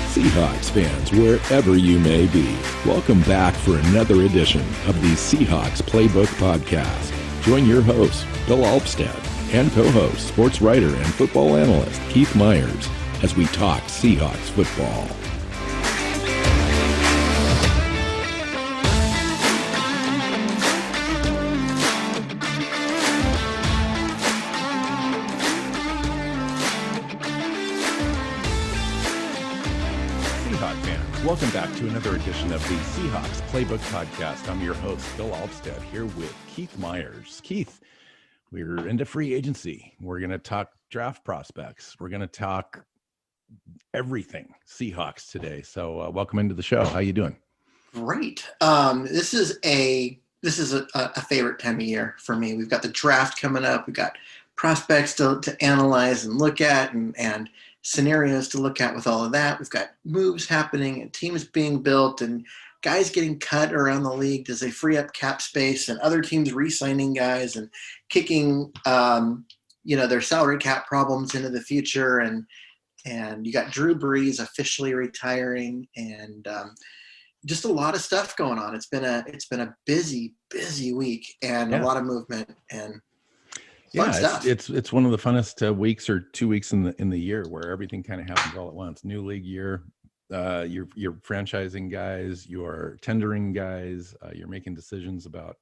Seahawks fans, wherever you may be, welcome back for another edition of the Seahawks Playbook Podcast. Join your host, Bill Alvstad, and co-host, sports writer and football analyst Keith Myers, as we talk Seahawks football. Welcome back to another edition of the Seahawks Playbook Podcast. I'm your host, Bill Alvstad, here with Keith Myers. Keith, we're into free agency. We're going to talk draft prospects. We're going to talk everything Seahawks today. So welcome into the show. How you doing? Great. This is a favorite time of year for me. We've got the draft coming up. We've got prospects to analyze and look at and scenarios to look at with all of that. We've got moves happening and teams being built and guys getting cut around the league as they free up cap space and other teams re-signing guys and kicking their salary cap problems into the future. And you got Drew Brees officially retiring and just a lot of stuff going on. It's been a busy week and a lot of movement and fun stuff. It's one of the funnest weeks or 2 weeks in the year where everything kind of happens all at once. New league year, you're franchising guys, you're tendering guys, you're making decisions about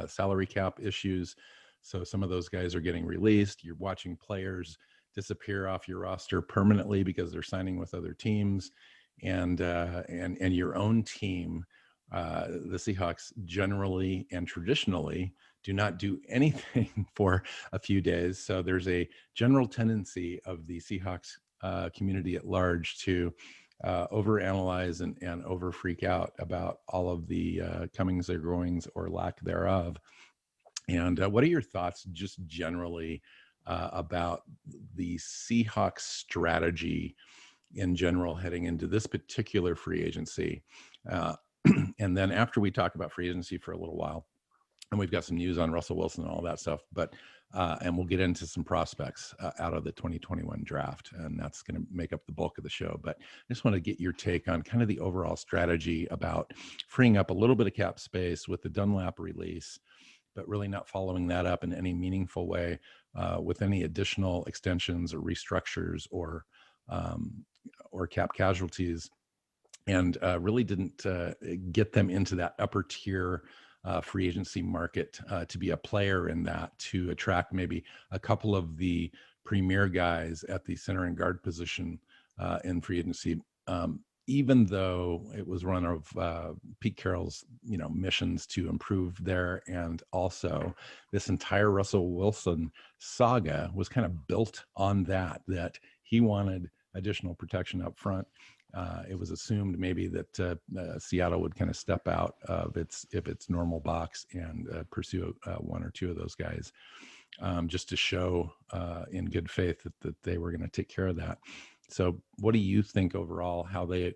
salary cap issues. So some of those guys are getting released. You're watching players disappear off your roster permanently because they're signing with other teams, and your own team. The Seahawks generally and traditionally do not do anything for a few days. So there's a general tendency of the Seahawks community at large to overanalyze and over freak out about all of the comings or goings or lack thereof. And what are your thoughts just generally about the Seahawks strategy in general heading into this particular free agency? And then after we talk about free agency for a little while, and we've got some news on Russell Wilson and all that stuff, but and we'll get into some prospects out of the 2021 draft, and that's going to make up the bulk of the show. But I just want to get your take on kind of the overall strategy about freeing up a little bit of cap space with the Dunlap release, but really not following that up in any meaningful way with any additional extensions or restructures or cap casualties. And really didn't get them into that upper tier free agency market to be a player in that, to attract maybe a couple of the premier guys at the center and guard position in free agency, even though it was one of Pete Carroll's missions to improve there. And also this entire Russell Wilson saga was kind of built on that he wanted additional protection up front. It was assumed maybe that Seattle would kind of step out of its normal box and pursue one or two of those guys, just to show in good faith that they were going to take care of that. So what do you think overall, how they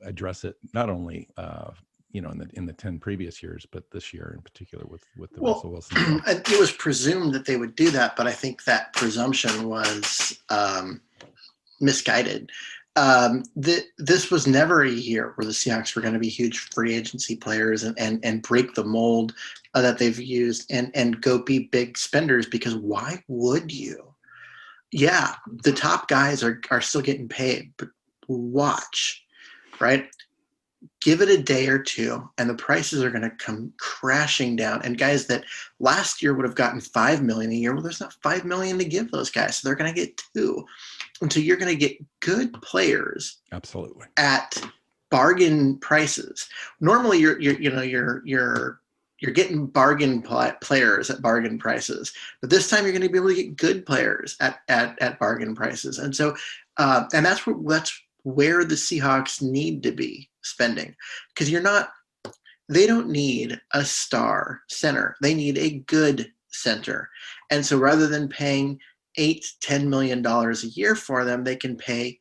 address it, not only in the 10 previous years, but this year in particular with the Russell Wilson? It was presumed that they would do that, but I think that presumption was misguided. This was never a year where the Seahawks were going to be huge free agency players and break the mold that they've used and go be big spenders, because why would you? Yeah, the top guys are still getting paid, but watch, right? Give it a day or two and the prices are going to come crashing down. And guys that last year would have gotten $5 million a year, well, there's not $5 million to give those guys. So they're going to get $2 million. And so you're going to get good players, absolutely, at bargain prices. Normally, you're getting bargain players at bargain prices, but this time you're going to be able to get good players at bargain prices. And so, and that's where the Seahawks need to be spending, because they don't need a star center. They need a good center. And so rather than paying $8-10 million a year for them, they can pay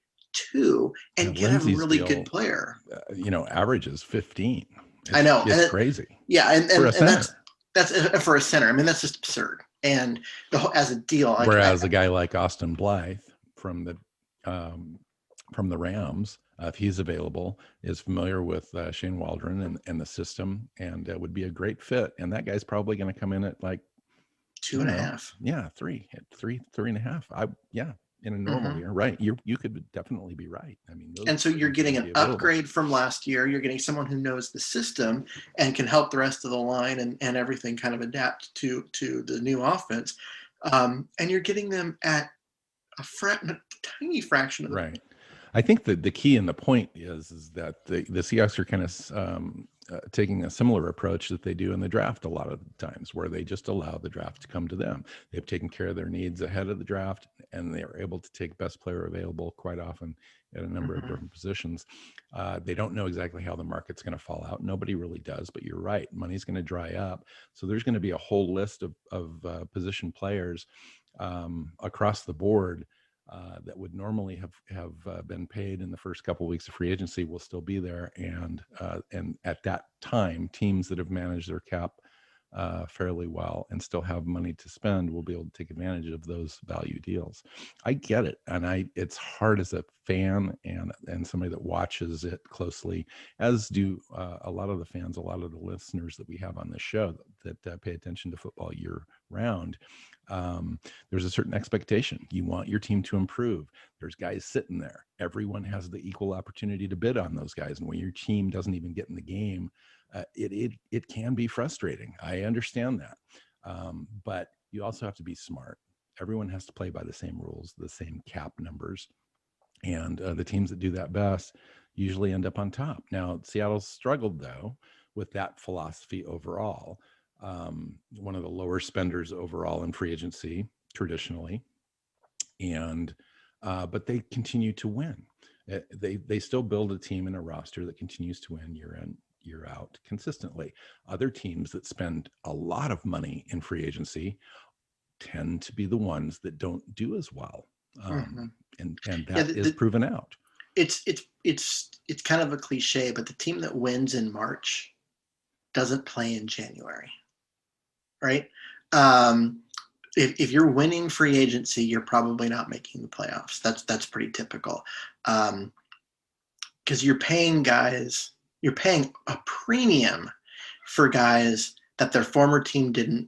$2 million and get a really good player. Averages 15. I know. It's crazy. Yeah. And that's for a center. I mean, that's just absurd. And as a deal. Whereas a guy like Austin Blythe from the from the Rams, if he's available, is familiar with Shane Waldron and the system, and would be a great fit. And that guy's probably going to come in at like, I don't know, 2.5. yeah, three and a half. In a normal year, right? You could definitely be right. I mean, And so you're getting an upgrade from last year. You're getting someone who knows the system and can help the rest of the line and everything kind of adapt to the new offense. And you're getting them at a tiny fraction of the right. I think that the key and the point is that the Seahawks are kind of taking a similar approach that they do in the draft a lot of times, where they just allow the draft to come to them. They've taken care of their needs ahead of the draft, and they are able to take best player available quite often at a number of different positions. They don't know exactly how the market's going to fall out. Nobody really does, but you're right. Money's going to dry up. So there's going to be a whole list of position players across the board that would normally have been paid in the first couple of weeks of free agency will still be there, and at that time, teams that have managed their cap fairly well and still have money to spend will be able to take advantage of those value deals. I get it, and it's hard as a fan and somebody that watches it closely, as do a lot of the fans, a lot of the listeners that we have on this show that pay attention to football year round. There's a certain expectation. You want your team to improve. There's guys sitting there. Everyone has the equal opportunity to bid on those guys. And when your team doesn't even get in the game, it can be frustrating. I understand that. But you also have to be smart. Everyone has to play by the same rules, the same cap numbers. And the teams that do that best usually end up on top. Now, Seattle's struggled, though, with that philosophy overall. One of the lower spenders overall in free agency traditionally, and but they continue to win. They still build a team and a roster that continues to win year in, year out consistently. Other teams that spend a lot of money in free agency tend to be the ones that don't do as well, and that is proven out. It's kind of a cliche, but the team that wins in March doesn't play in January. Right? If you're winning free agency, you're probably not making the playoffs. That's pretty typical, because you're paying a premium for guys that their former team didn't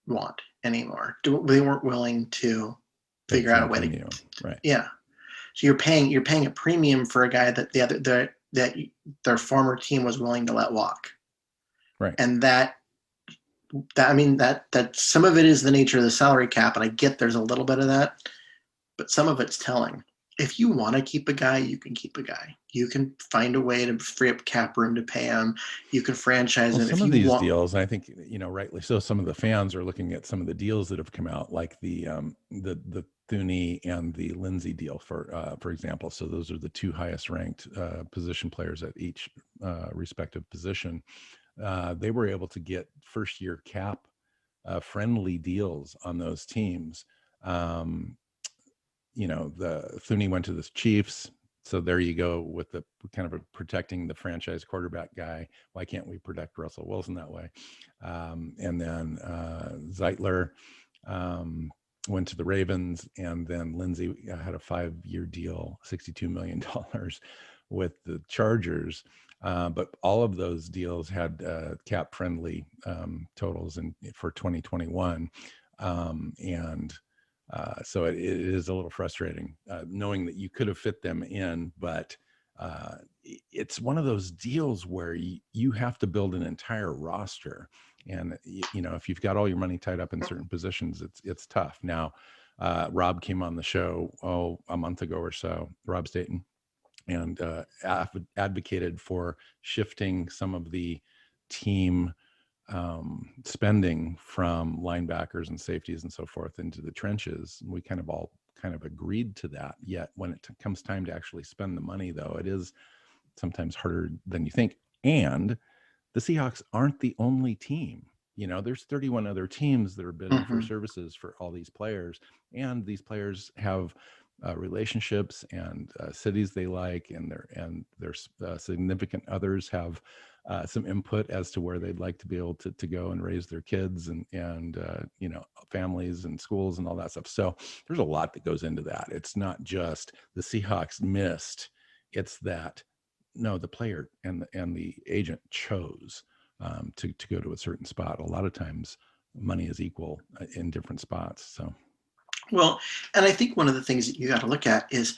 want anymore. They weren't willing to figure out a way to, right? Yeah. So you're paying a premium for a guy that their former team was willing to let walk, right? And that some of it is the nature of the salary cap, and I get there's a little bit of that, but some of it's telling. If you want to keep a guy, you can keep a guy. You can find a way to free up cap room to pay him. You can franchise him. Some of these deals, I think, rightly so, some of the fans are looking at some of the deals that have come out, like the Thuney and the Lindsay deal, for example. So those are the two highest ranked position players at each respective position. They were able to get first year cap friendly deals on those teams. The Thuney went to the Chiefs. So there you go with the kind of protecting the franchise quarterback guy. Why can't we protect Russell Wilson that way? And then Zeitler went to the Ravens, and then Lindsay had a 5-year deal, $62 million with the Chargers. But all of those deals had cap-friendly totals for 2021. So it is a little frustrating knowing that you could have fit them in, but it's one of those deals where you have to build an entire roster. And, if you've got all your money tied up in certain positions, it's tough. Now, Rob came on the show, a month ago or so, Rob Staten, and advocated for shifting some of the team spending from linebackers and safeties and so forth into the trenches. We kind of agreed to that. Yet when it comes time to actually spend the money, though, it is sometimes harder than you think. And the Seahawks aren't the only team. There's 31 other teams that are bidding for services for all these players, and these players have relationships and cities they like, and their significant others have some input as to where they'd like to be able to go and raise their kids and families and schools and all that stuff. So there's a lot that goes into that. It's not just the Seahawks missed. It's that, no, the player and the agent chose to go to a certain spot. A lot of times money is equal in different spots. So, well, and I think one of the things that you got to look at is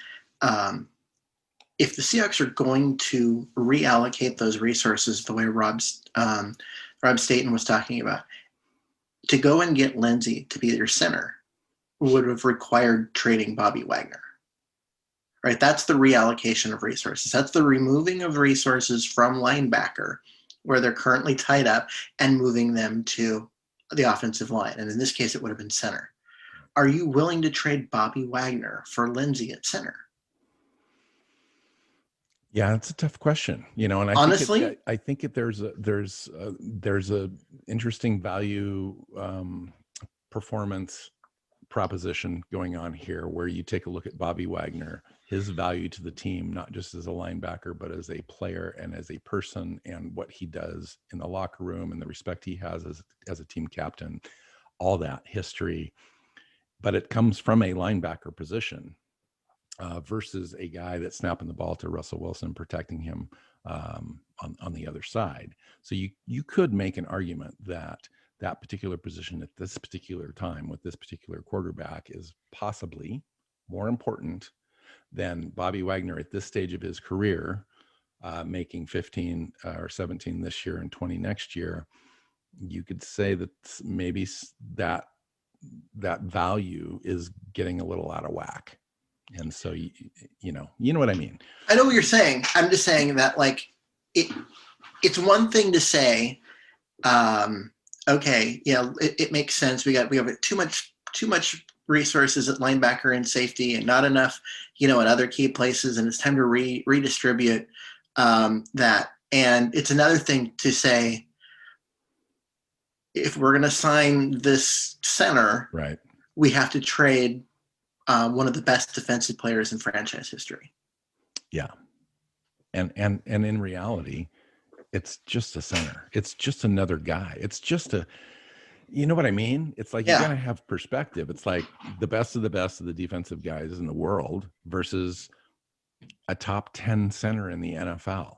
if the Seahawks are going to reallocate those resources the way Rob Staten was talking about, to go and get Lindsey to be your center would have required trading Bobby Wagner. Right? That's the reallocation of resources. That's the removing of resources from linebacker, where they're currently tied up, and moving them to the offensive line. And in this case, it would have been center. Are you willing to trade Bobby Wagner for Lindsey at center? Yeah, it's a tough question, and I honestly, think there's a interesting value performance proposition going on here, where you take a look at Bobby Wagner, his value to the team, not just as a linebacker, but as a player and as a person, and what he does in the locker room and the respect he has as a team captain, all that history. But it comes from a linebacker position versus a guy that's snapping the ball to Russell Wilson, protecting him on the other side. So you could make an argument that particular position at this particular time with this particular quarterback is possibly more important than Bobby Wagner at this stage of his career, making 15 or 17 this year and 20 next year. You could say that maybe that value is getting a little out of whack. And so, you know what I mean? I know what you're saying. I'm just saying that, like, it's one thing to say, okay, yeah, it makes sense. We have too much resources at linebacker and safety, and not enough, at other key places, and it's time to redistribute that. And it's another thing to say, if we're going to sign this center, right, we have to trade one of the best defensive players in franchise history. Yeah, and in reality, it's just a center. It's just another guy. It's just you know what I mean? It's like, you gotta have perspective. It's like the best of the defensive guys in the world versus a top 10 center in the NFL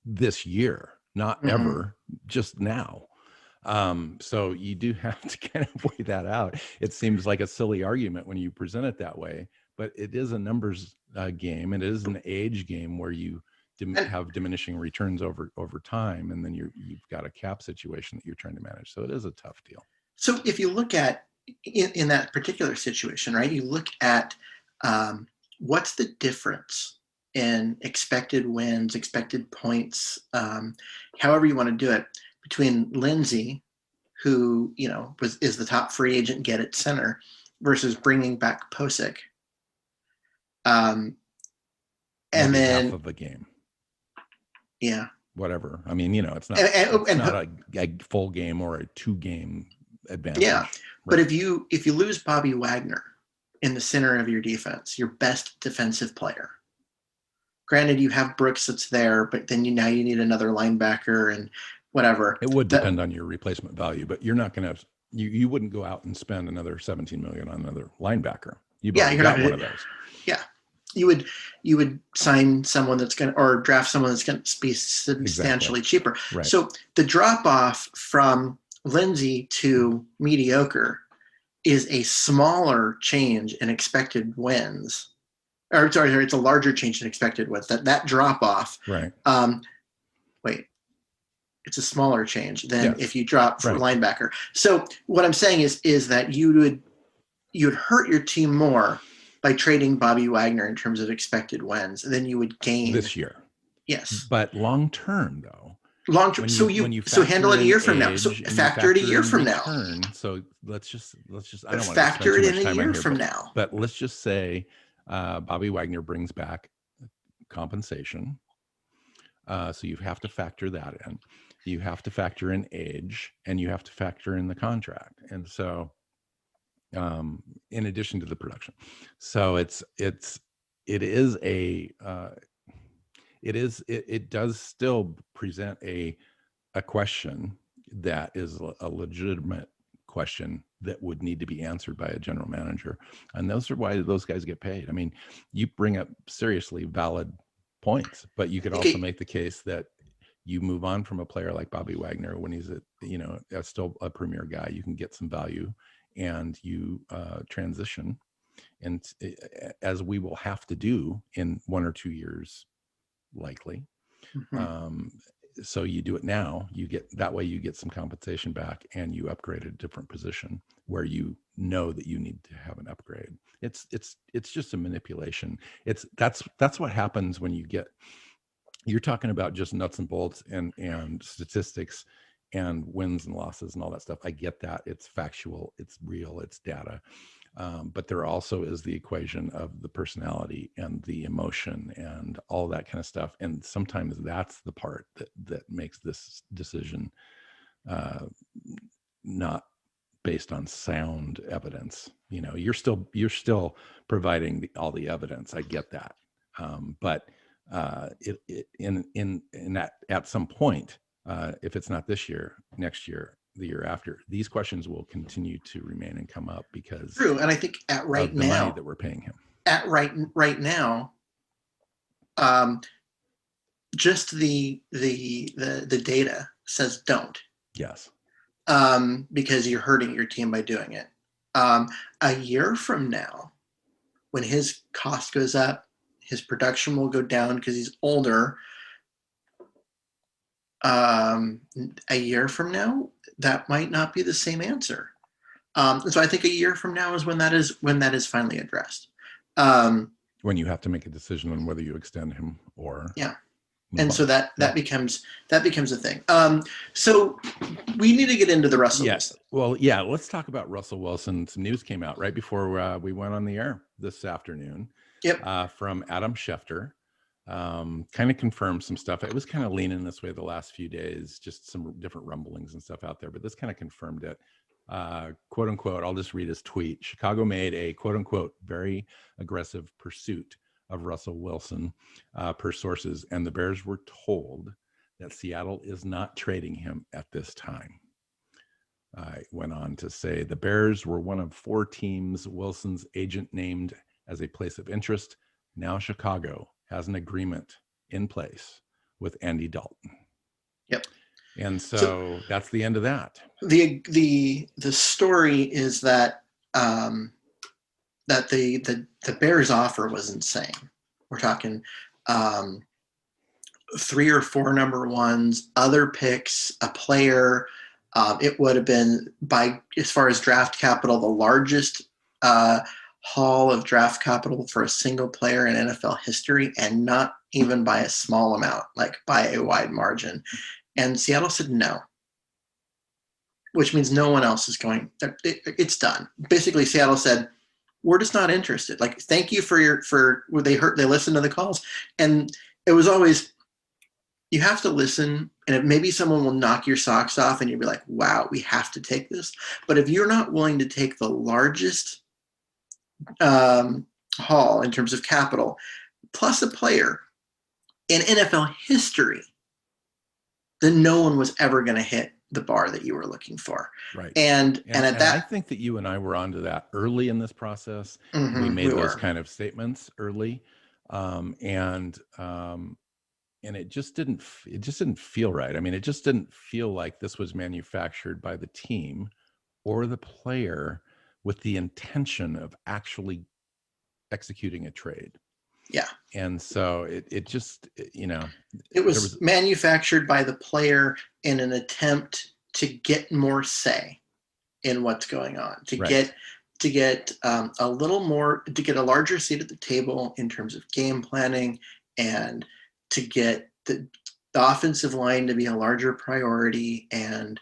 this year, not ever, just now. So you do have to kind of weigh that out. It seems like a silly argument when you present it that way, but it is a numbers game. It is an age game where you have diminishing returns over time, and then you've got a cap situation that you're trying to manage. So it is a tough deal. So if you look at in that particular situation, right, you look at what's the difference in expected wins, expected points, however you want to do it, between Lindsey, who is the top free agent get at center, versus bringing back Posick, and maybe then half of a game. Yeah. Whatever. I mean, it's not a full game or a 2-game advantage. Yeah. Right. But if you lose Bobby Wagner in the center of your defense, your best defensive player, granted you have Brooks that's there, but then now you need another linebacker and whatever. It would depend on your replacement value, but you're not going to, you wouldn't go out and spend another $17 million on another linebacker. You've already got one of those. Yeah. You would sign someone that's going to, or draft someone that's going to be substantially cheaper. Right. So the drop off from Lindsey to mediocre is a smaller change in expected wins. Or sorry, it's a larger change in expected wins. That drop off. Right. It's a smaller change than if you drop for linebacker. So what I'm saying is that you'd hurt your team more by trading Bobby Wagner in terms of expected wins than you would gain this year. Yes. But long term though. Long term. So handle it a year from now. So factor it a year from now. So let's just I don't want to factor it in a year from now. But let's just say Bobby Wagner brings back compensation. So you have to factor that in. You have to factor in age, and you have to factor in the contract. And so in addition to the production. So it is it does still present a question that is a legitimate question that would need to be answered by a general manager. And those are why those guys get paid. I mean, you bring up seriously valid points, but you could also make the case that you move on from a player like Bobby Wagner when he's still a premier guy. You can get some value, and you transition, and as we will have to do in 1 or 2 years, likely. So you do it now. You get some compensation back, and you upgrade a different position where you know that you need to have an upgrade. It's just a manipulation. That's what happens when you're talking about just nuts and bolts and statistics and wins and losses and all that stuff. I get that. It's factual, it's real, it's data. But there also is the equation of the personality and the emotion and all that kind of stuff. And sometimes that's the part that makes this decision not based on sound evidence. You're still providing all the evidence. I get that. But at some point, if it's not this year, next year, the year after, these questions will continue to remain and come up because true. And I think at right the now money that we're paying him. At right now, just the data says don't. Yes. Because you're hurting your team by doing it. A year from now, when his cost goes up, his production will go down because he's older. A year from now, that might not be the same answer. So I think a year from now is when that is finally addressed. When you have to make a decision on whether you extend him or so that becomes a thing. So we need to get into the Russell Wilson. Well, yeah, let's talk about Russell Wilson. Some news came out right before we went on the air this afternoon. Yep. From Adam Schefter. Kind of confirmed some stuff. It was kind of leaning this way the last few days, just some different rumblings and stuff out there, but this kind of confirmed it. Quote unquote, I'll just read his tweet. Chicago made a quote unquote very aggressive pursuit of Russell Wilson, per sources, and the Bears were told that Seattle is not trading him at this time. I went on to say the Bears were one of 4 teams Wilson's agent named as a place of interest. Now Chicago has an agreement in place with Andy Dalton. Yep. And so that's the end of that. The story is that that the Bears offer was insane. We're talking 3 or 4 number ones, other picks, a player. It would have been, by as far as draft capital, the largest haul of draft capital for a single player in NFL history, and not even by a small amount, like by a wide margin. And Seattle said no, which means no one else is going. It's done. Basically, Seattle said, we're just not interested. Like, thank you they listened to the calls. And it was always, you have to listen, and maybe someone will knock your socks off and you'll be like, wow, we have to take this. But if you're not willing to take the largest haul in terms of capital, plus a player in NFL history, then no one was ever going to hit the bar that you were looking for. Right. And I think that you and I were onto that early in this process. Mm-hmm, we made those kind of statements early. And it just didn't feel right. I mean, it just didn't feel like this was manufactured by the team or the player with the intention of actually executing a trade. Yeah. And so it just, it was manufactured by the player in an attempt to get more say in what's going on, to get a little more, to get a larger seat at the table in terms of game planning, and to get the offensive line to be a larger priority, and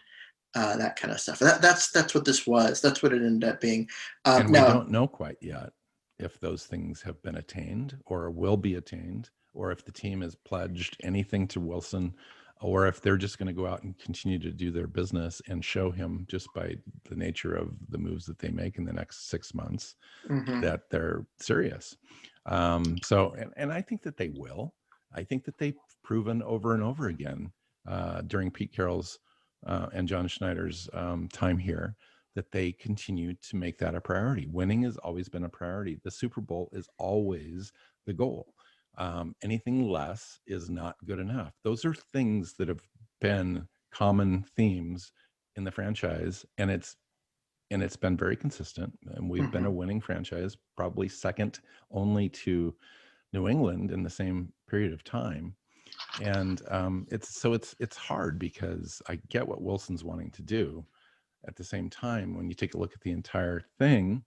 that kind of stuff. That's what this was. That's what it ended up being. And we don't know quite yet if those things have been attained or will be attained, or if the team has pledged anything to Wilson, or if they're just going to go out and continue to do their business and show him, just by the nature of the moves that they make in the next 6 months, mm-hmm. that they're serious. And I think that they will. I think that they've proven over and over again during Pete Carroll's and John Schneider's time here that they continue to make that a priority. Winning has always been a priority. The Super Bowl is always the goal. Anything less is not good enough. Those are things that have been common themes in the franchise, and it's been very consistent. And we've been a winning franchise, probably second only to New England in the same period of time. And it's hard because I get what Wilson's wanting to do. At the same time, when you take a look at the entire thing,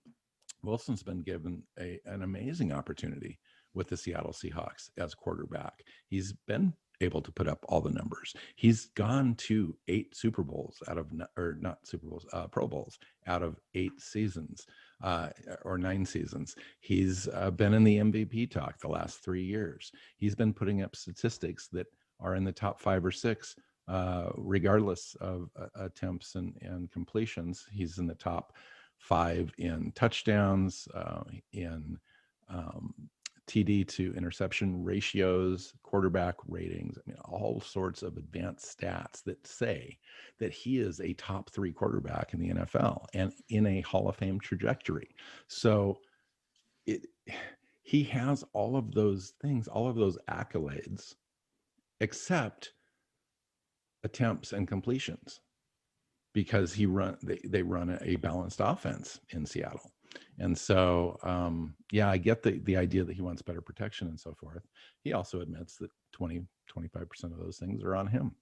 Wilson's been given an amazing opportunity with the Seattle Seahawks as quarterback. He's been able to put up all the numbers. He's gone to 8 Super Bowls Pro Bowls out of 8 seasons or 9 seasons. He's been in the MVP talk the last 3 years. He's been putting up statistics that are in the top 5 or 6 regardless of attempts and completions. He's in the top 5 in touchdowns, in TD to interception ratios, quarterback ratings. I mean, all sorts of advanced stats that say that he is a top 3 quarterback in the NFL and in a Hall of Fame trajectory. So he has all of those things, all of those accolades, except attempts and completions, because they run a balanced offense in Seattle. And so, I get the idea that he wants better protection and so forth. He also admits that 20-25% of those things are on him.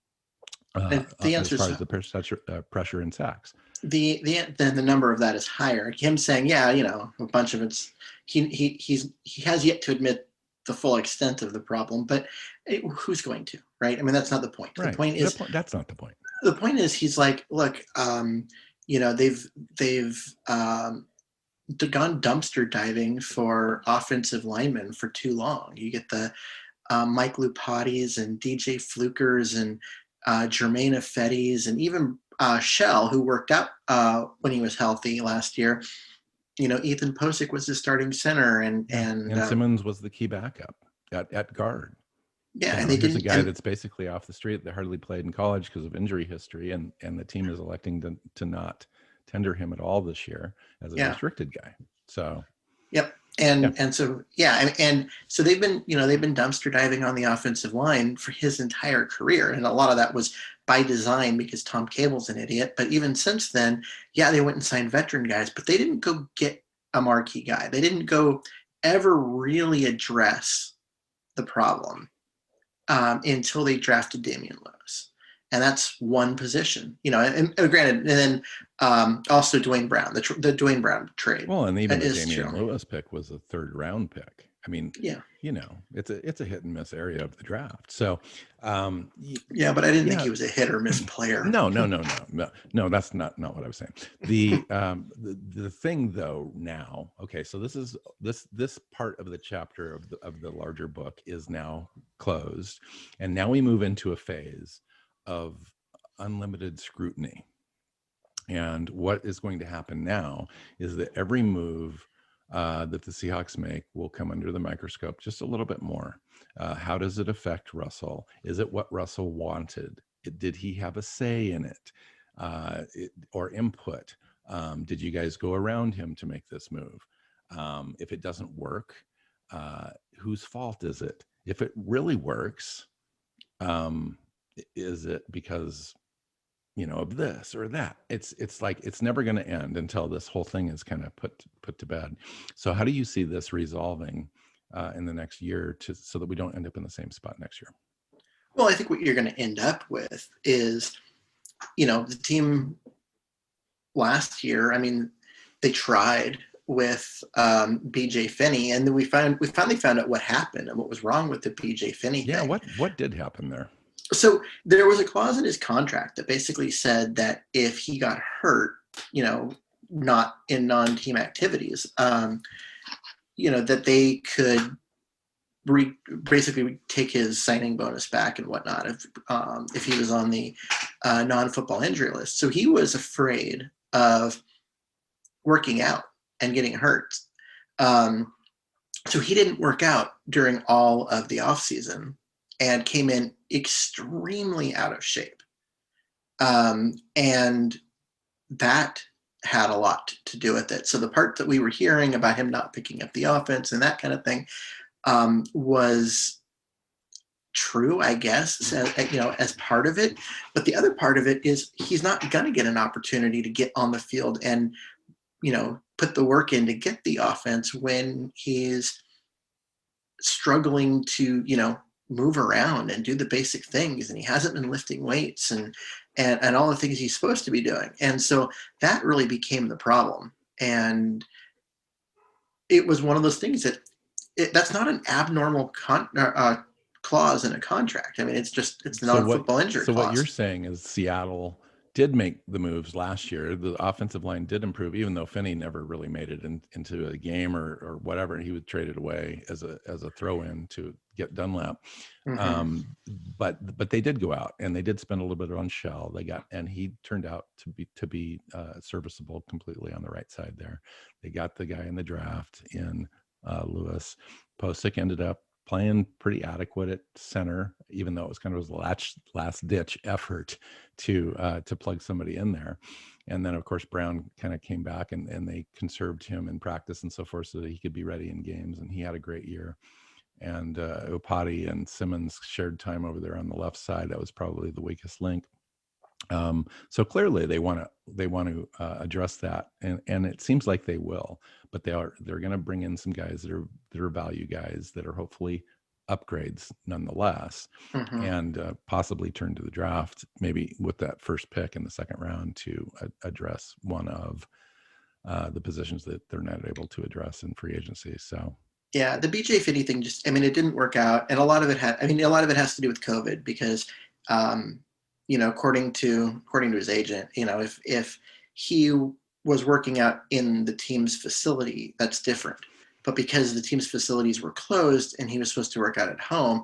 The answer as far is as the pressure and sacks. The number of that is higher. Him saying, a bunch of it's he has yet to admit the full extent of the problem, but who's going to, right? I mean, that's not the point. Right. The point is that's not the point. The point is he's like, look, they've gone dumpster diving for offensive linemen for too long. You get the Mike Lupatis and DJ Flukers and Jermaine Affettis and even Shell, who worked out when he was healthy last year. Ethan Posick was the starting center, and Simmons was the key backup at guard. Yeah, and they here's didn't. A guy that's basically off the street that hardly played in college because of injury history, and the team is electing to not tender him at all this year as a restricted guy. So. Yep. And so they've been dumpster diving on the offensive line for his entire career, and a lot of that was by design because Tom Cable's an idiot. But even since then, they went and signed veteran guys, but they didn't go get a marquee guy. They didn't go ever really address the problem until they drafted Damian Lewis. And that's one position, and granted, and then also Dwayne Brown, the Dwayne Brown trade. Well, and even the Damian Lewis pick was a 3rd round pick. I mean, it's a hit and miss area of the draft. So, but I didn't think he was a hit or miss player. No, that's not what I was saying. The thing though now, okay, so this part of the chapter of the larger book is now closed, and now we move into a phase of unlimited scrutiny. And what is going to happen now is that every move that the Seahawks make will come under the microscope just a little bit more. How does it affect Russell? Is it what Russell wanted? Did he have a say in it, or input? Did you guys go around him to make this move? If it doesn't work, whose fault is it? If it really works, is it because of this or that? It's like it's never going to end until this whole thing is kind of put to bed. So how do you see this resolving in the next year so that we don't end up in the same spot next year? Well, I think what you're going to end up with is, the team last year, I mean, they tried with BJ Finney, and then we finally found out what happened and what was wrong with the BJ Finney thing. Yeah, what did happen there? So there was a clause in his contract that basically said that if he got hurt, not in non-team activities, that they could basically take his signing bonus back and whatnot if he was on the non-football injury list. So he was afraid of working out and getting hurt. So he didn't work out during all of the offseason and came in extremely out of shape. And that had a lot to do with it. So the part that we were hearing about him not picking up the offense and that kind of thing was true, I guess, as part of it. But the other part of it is he's not going to get an opportunity to get on the field and, put the work in to get the offense when he's struggling to, move around and do the basic things. And he hasn't been lifting weights and all the things he's supposed to be doing. And so that really became the problem. And it was one of those things that's not an abnormal clause in a contract. I mean, it's the non-football injury clause. So what you're saying is Seattle did make the moves last year. The offensive line did improve, even though Finney never really made it into a game or whatever. He was traded away as a throw-in to get Dunlap. Mm-hmm. But they did go out and they did spend a little bit on Shell. And he turned out to be serviceable completely on the right side there. They got the guy in the draft in Lewis. Posick ended up playing pretty adequate at center, even though it was kind of his last ditch effort to plug somebody in there. And then of course Brown kind of came back and they conserved him in practice and so forth so that he could be ready in games, and he had a great year. And Opati and Simmons shared time over there on the left side. That was probably the weakest link. So clearly they want to address that, and it seems like they will. But they're going to bring in some guys that are value guys that are hopefully upgrades nonetheless, mm-hmm. and possibly turn to the draft maybe with that first pick in the second round to address one of the positions that they're not able to address in free agency. So. Yeah, the BJ Finney thing it didn't work out, and a lot of it has to do with COVID because, according to his agent, if he was working out in the team's facility, that's different. But because the team's facilities were closed and he was supposed to work out at home,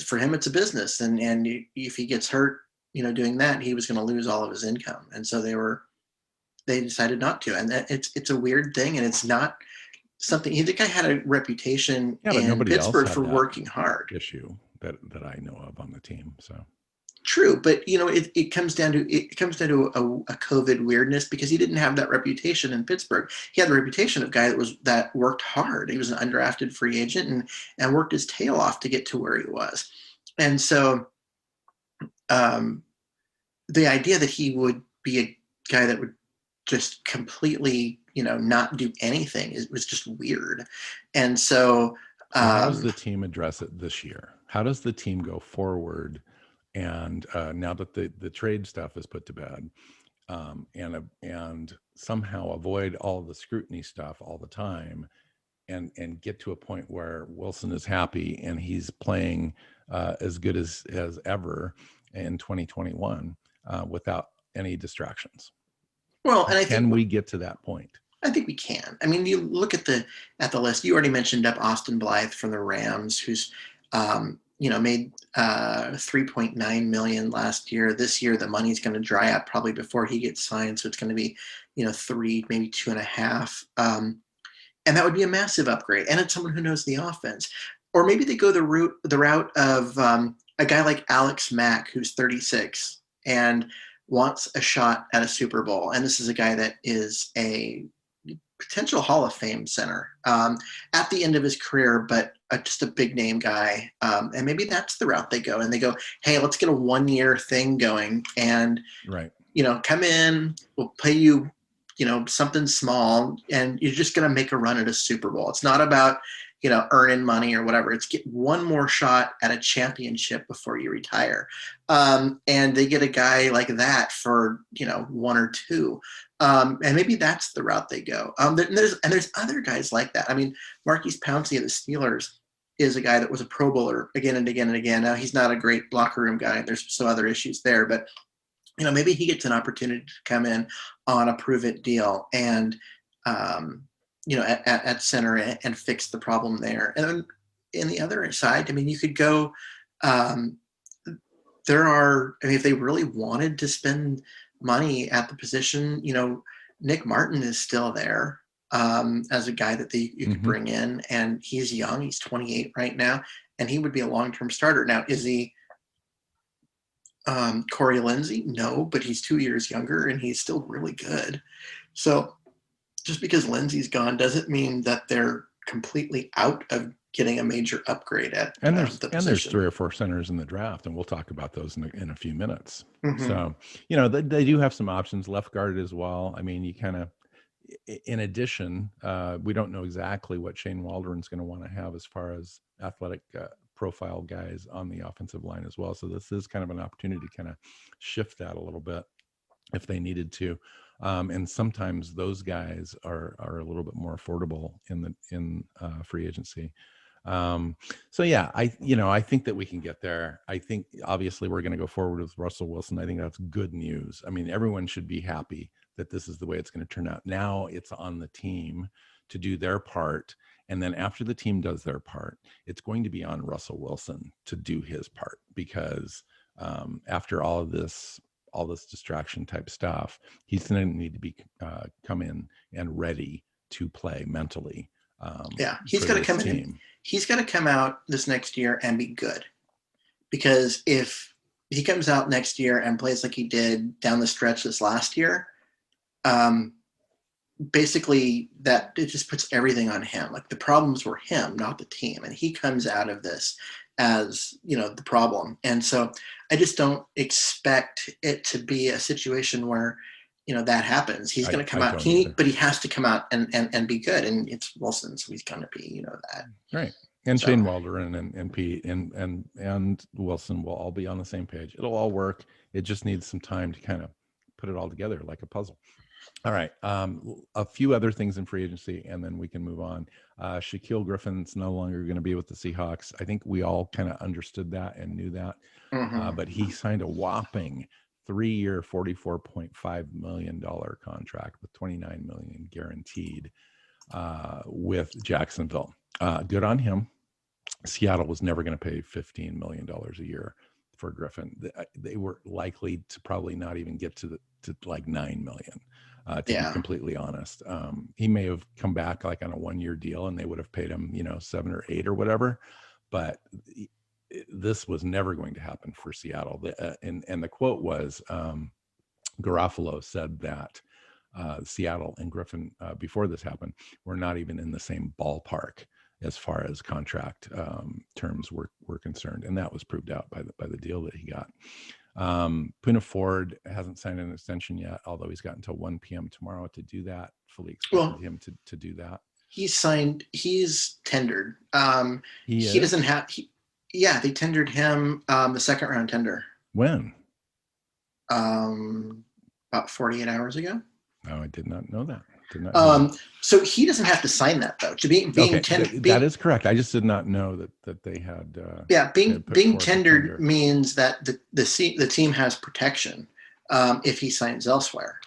for him it's a business, and if he gets hurt, doing that, he was going to lose all of his income, and so they decided not to, and it's a weird thing, and it's not something. The guy had a reputation in Pittsburgh for working hard. Issue that I know of on the team. So true, but it comes down to a COVID weirdness because he didn't have that reputation in Pittsburgh. He had the reputation of a guy that worked hard. He was an undrafted free agent and worked his tail off to get to where he was. And so the idea that he would be a guy that would just completely not do anything was just weird. And so how does the team address it this year? How does the team go forward? And now that the trade stuff is put to bed, and somehow avoid all the scrutiny stuff all the time, and get to a point where Wilson is happy and he's playing as good as ever in 2021 without any distractions. Well, and can we get to that point? I think we can. I mean, you look at the list. You already mentioned up Austin Blythe from the Rams, who's made $3.9 million last year. This year, the money's going to dry up probably before he gets signed, so it's going to be 3, maybe 2.5, and that would be a massive upgrade. And it's someone who knows the offense. Or maybe they go the route of a guy like Alex Mack, who's 36 and wants a shot at a Super Bowl. And this is a guy that is a potential Hall of Fame center at the end of his career, but just a big name guy. And maybe that's the route they go. And they go, hey, let's get a 1-year thing going. And, right. Come in, we'll pay you, something small, and you're just going to make a run at a Super Bowl. It's not about, earning money or whatever. It's get one more shot at a championship before you retire. And they get a guy like that for, 1 or 2. And maybe that's the route they go. There's other guys like that. I mean, Marquise Pouncey of the Steelers is a guy that was a Pro Bowler again and again and again. Now he's not a great locker room guy. There's some other issues there, but maybe he gets an opportunity to come in on a prove-it deal and, at center and fix the problem there. And then in the other side, you could go, if they really wanted to spend money at the position, Nick Martin is still there as a guy that you could bring in, and he's young. He's 28 right now. and he would be a long-term starter. Now, is he Corey Lindsey? No, but he's 2 years younger and he's still really good. So just because Lindsey's gone doesn't mean that they're completely out of getting a major upgrade at and the position. there's 3 or 4 centers in the draft, and we'll talk about those in a few minutes. Mm-hmm. So, you know, they do have some options, left guard as well. I mean, you kind of, in addition, we don't know exactly what Shane Waldron's going to want to have as far as athletic profile guys on the offensive line as well. So this is kind of an opportunity to kind of shift that a little bit if they needed to. And sometimes those guys are a little bit more affordable in free agency. So yeah, I think that we can get there. I think obviously we're going to go forward with Russell Wilson. I think that's good news. I mean, everyone should be happy that this is the way it's going to turn out. Now it's on the team to do their part. And then after the team does their part, it's going to be on Russell Wilson to do his part, because after all this distraction type stuff, he's going to need to be come in and ready to play mentally. He's got to come in. He's got to come out this next year and be good, because if he comes out next year and plays like he did down the stretch this last year, basically that it just puts everything on him. Like, the problems were him, not the team, and he comes out of this as, you know, the problem. And so I just don't expect it to be a situation where, you know, that happens. He's going to come out, but he has to come out and be good. And it's Wilson, so he's going to be, you know, that. Right. And so, Shane Waldron and Pete and Wilson will all be on the same page. It'll all work. It just needs some time to kind of put it all together like a puzzle. All right. A few other things in free agency, and then we can move on. Shaquille Griffin's no longer going to be with the Seahawks. I think we all kind of understood that and knew that. Mm-hmm. But he signed a whopping 3-year, $44.5 million contract with $29 million guaranteed with Jacksonville. Good on him. Seattle was never going to pay $15 million a year for Griffin. They were likely to probably not even get to like $9 million. To be completely honest, he may have come back like on a 1-year deal and they would have paid him, you know, 7 or 8 or whatever. But this was never going to happen for Seattle. And the quote was, Garofalo said that Seattle and Griffin, before this happened, were not even in the same ballpark as far as contract terms were concerned. And that was proved out by the deal that he got. Puna Ford hasn't signed an extension yet, although he's got until 1 p.m. tomorrow to do that. Fully expected him to do that. He's signed. He's tendered. He doesn't have. They tendered him the second round tender. When? About 48 hours ago. Oh, I did not know that. So he doesn't have to sign that, though. To being tendered, that is correct. I just did not know that they had. Being tendered means that the team has protection if he signs elsewhere.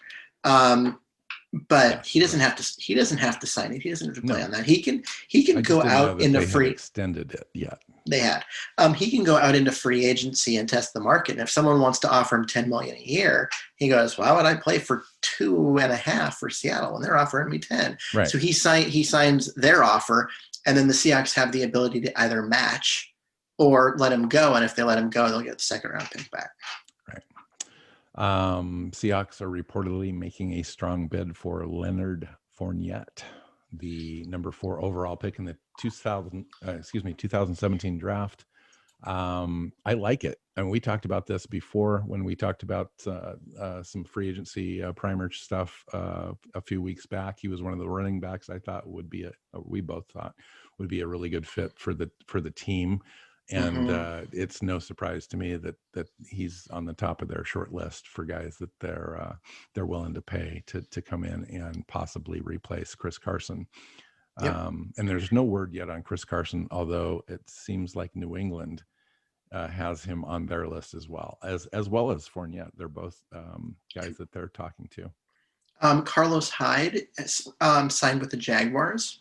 But he doesn't have to. He doesn't have to sign it. He doesn't have to play on that. He can go out into free. Extended it. Yeah. They had. He can go out into free agency and test the market. And if someone wants to offer him $10 million a year, he goes, "Why would I play for 2.5 for Seattle when they're offering me 10?" Right. So he signs their offer, and then the Seahawks have the ability to either match or let him go. And if they let him go, they'll get the second round pick back. Right. Seahawks are reportedly making a strong bid for Leonard Fournette, the number 4 overall pick in the 2017 draft. I like it. And we talked about this before when we talked about some free agency primer stuff a few weeks back. He was one of the running backs I thought we both thought would be a really good fit for the team. And it's no surprise to me that he's on the top of their short list for guys that they're willing to pay to come in and possibly replace Chris Carson. Yep. And there's no word yet on Chris Carson, although it seems like New England has him on their list as well as Fournette. They're both guys that they're talking to. Carlos Hyde signed with the Jaguars.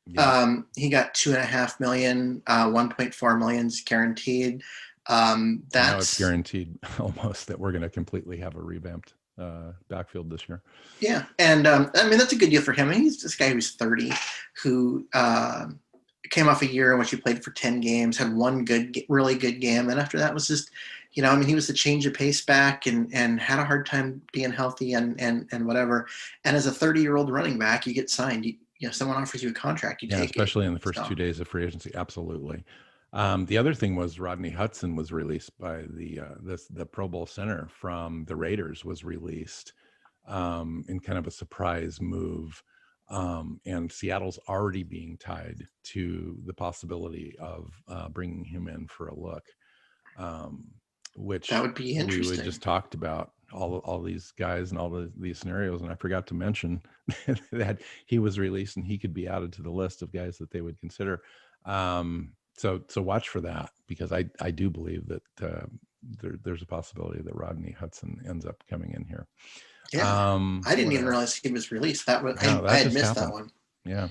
Yeah. He got $2.5 million, $1.4 million is guaranteed. Now it's guaranteed almost that we're going to completely have a revamped backfield this year. Yeah, and I mean that's a good deal for him. I mean, he's this guy who's 30, who came off a year in which he played for 10 games, had one really good game. And after that was just, I mean, he was the change of pace back and had a hard time being healthy and whatever. And as a 30-year-old running back, you get signed. Someone offers you a contract, you take it. Especially in the first 2 days of free agency. Absolutely. The other thing was Rodney Hudson was released by the Pro Bowl center from the Raiders was released in kind of a surprise move. And Seattle's already being tied to the possibility of bringing him in for a look, which that would be interesting. We just talked about all these guys and all these scenarios, and I forgot to mention that he was released and he could be added to the list of guys that they would consider. So watch for that, because I do believe that there's a possibility that Rodney Hudson ends up coming in here. Yeah, I didn't even realize he was released. I had missed that one. Yeah.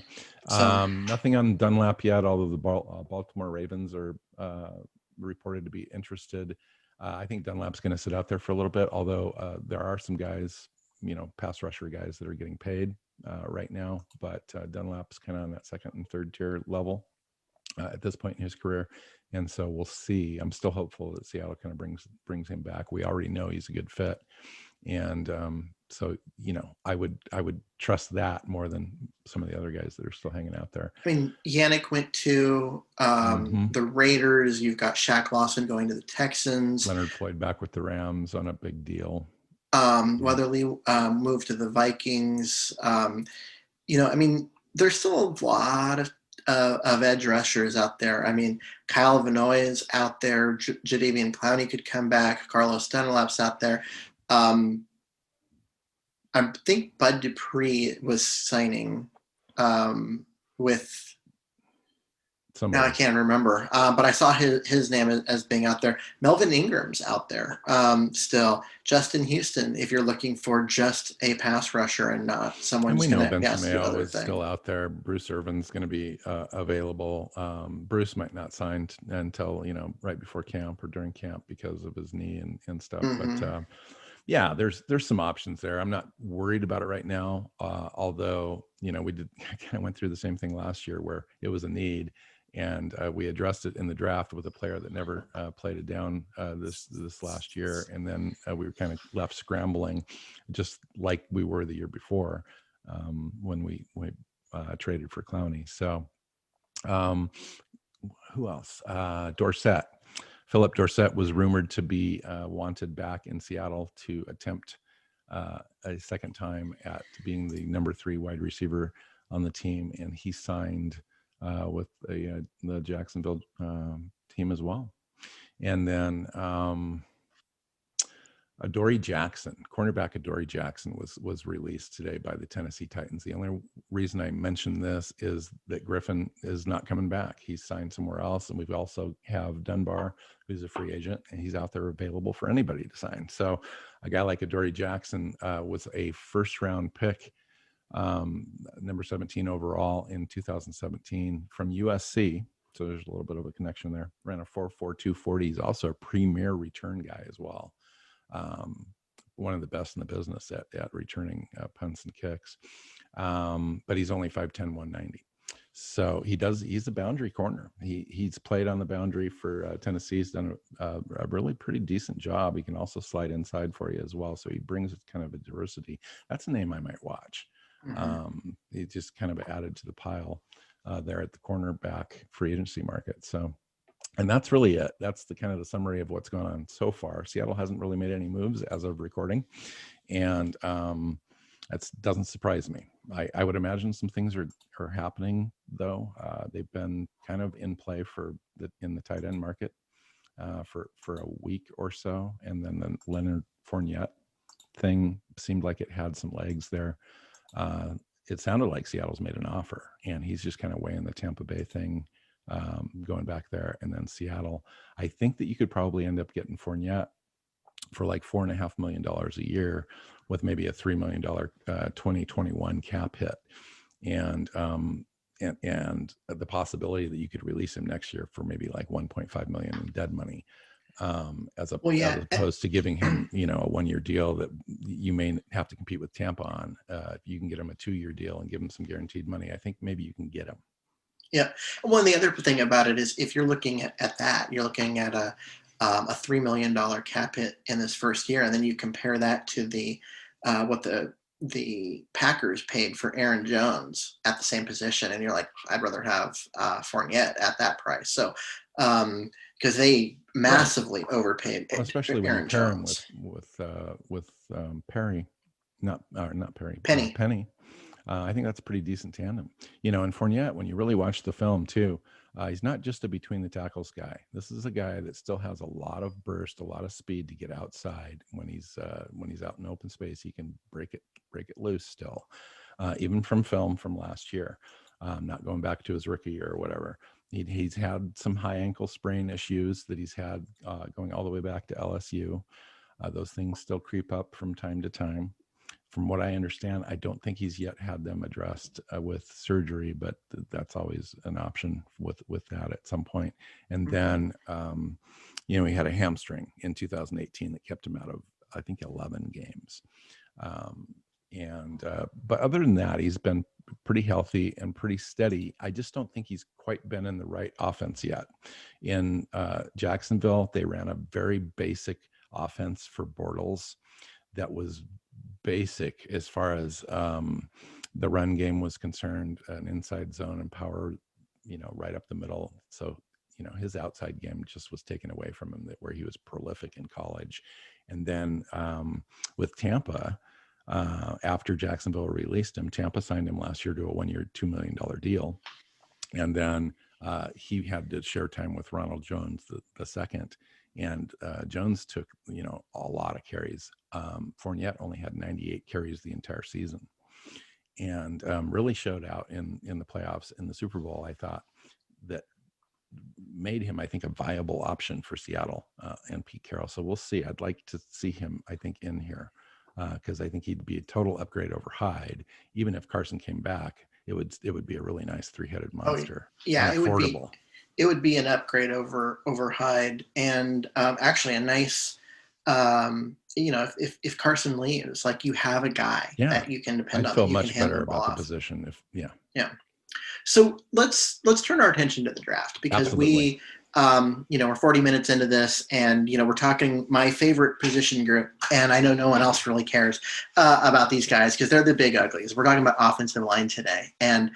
So, nothing on Dunlap yet, although the Baltimore Ravens are reported to be interested. I think Dunlap's going to sit out there for a little bit, although there are some guys, pass rusher guys that are getting paid right now, but Dunlap's kind of on that second and third tier level at this point in his career. And so we'll see. I'm still hopeful that Seattle kind of brings him back. We already know he's a good fit. And so, I would trust that more than some of the other guys that are still hanging out there. I mean, Yannick went to the Raiders. You've got Shaq Lawson going to the Texans. Leonard Floyd back with the Rams on a big deal. Weatherly moved to the Vikings. I mean, there's still a lot of edge rushers out there. I mean, Kyle Vanoy is out there. Jadeveon Clowney could come back. Carlos Dunlap's out there. I think Bud Dupree was signing with somebody. Now I can't remember, but I saw his name as being out there. Melvin Ingram's out there still. Justin Houston, if you're looking for just a pass rusher and not someone who's going to Ben Mayo is still out there. Bruce Irvin's going to be available. Bruce might not sign until right before camp or during camp because of his knee and stuff. Mm-hmm. But yeah, there's some options there. I'm not worried about it right now. Although, we kind of went through the same thing last year where it was a need, and we addressed it in the draft with a player that never played it down this last year. And then we were kind of left scrambling, just like we were the year before when we traded for Clowney. So who else? Dorsett. Philip Dorsett was rumored to be wanted back in Seattle to attempt a second time at being the number 3 wide receiver on the team, and he signed with the Jacksonville team as well. And then Adoree Jackson, cornerback Adoree Jackson was released today by the Tennessee Titans. The only reason I mention this is that Griffin is not coming back. He's signed somewhere else, and we've also have Dunbar, who's a free agent, and he's out there available for anybody to sign. So a guy like Adoree Jackson was a first-round pick, number 17 overall in 2017 from USC. So there's a little bit of a connection there. Ran a 4.42 40. He's also a premier return guy as well. One of the best in the business at returning punts and kicks. But he's only 5'10", 190. So he's a boundary corner. He's played on the boundary for Tennessee. He's done a really pretty decent job. He can also slide inside for you as well. So he brings kind of a diversity. That's a name I might watch. Mm-hmm. He just kind of added to the pile there at the cornerback free agency market. So, and that's really it. That's the kind of the summary of what's going on so far. Seattle hasn't really made any moves as of recording, and that doesn't surprise me. I would imagine some things are happening though. They've been kind of in play in the tight end market for a week or so, and then the Leonard Fournette thing seemed like it had some legs there. It sounded like Seattle's made an offer, and he's just kind of weighing the Tampa Bay thing. Going back there, and then Seattle. I think that you could probably end up getting Fournette for like $4.5 million a year with maybe a $3 million 2021 cap hit. And the possibility that you could release him next year for maybe like 1.5 million in dead money. As opposed to giving him, a 1-year deal that you may have to compete with Tampa on. If you can get him a 2-year deal and give him some guaranteed money, I think maybe you can get him. Yeah. Well, the other thing about it is if you're looking at that, you're looking at a $3 million cap hit in this first year. And then you compare that to what the Packers paid for Aaron Jones at the same position. And you're like, I'd rather have Fournette at that price. So, because they massively overpaid especially when Aaron you pair him Jones. with Perry, not Perry, Penny. I think that's a pretty decent tandem. And Fournette, when you really watch the film too, he's not just a between the tackles guy. This is a guy that still has a lot of burst, a lot of speed to get outside. When he's out in open space, he can break it loose still, even from film from last year. Not going back to his rookie year or whatever. He's had some high ankle sprain issues that he's had going all the way back to LSU. Those things still creep up from time to time. From what I understand, I don't think he's yet had them addressed with surgery, but that's always an option with that at some point. And then, he had a hamstring in 2018 that kept him out of, I think, 11 games. But other than that, he's been pretty healthy and pretty steady. I just don't think he's quite been in the right offense yet. In Jacksonville, they ran a very basic offense for Bortles that was basic as far as the run game was concerned, an inside zone and power, right up the middle. So, his outside game just was taken away from him, where he was prolific in college. And then with Tampa, after Jacksonville released him, Tampa signed him last year to a 1-year, $2 million deal. And then he had to share time with Ronald Jones the second. And Jones took, a lot of carries. Fournette only had 98 carries the entire season, and really showed out in the playoffs. In the Super Bowl, I thought that made him, I think, a viable option for Seattle and Pete Carroll. So we'll see. I'd like to see him, I think, in here because I think he'd be a total upgrade over Hyde. Even if Carson came back, it would be a really nice three-headed monster. Oh, yeah, and affordable. It would be an upgrade over Hyde, and actually a nice, if Carson leaves, like you have a guy that you can depend on. I feel much better about the position. Yeah. So let's turn our attention to the draft because Absolutely. we're 40 minutes into this, and we're talking my favorite position group, and I know no one else really cares about these guys because they're the big uglies. We're talking about offensive line today, and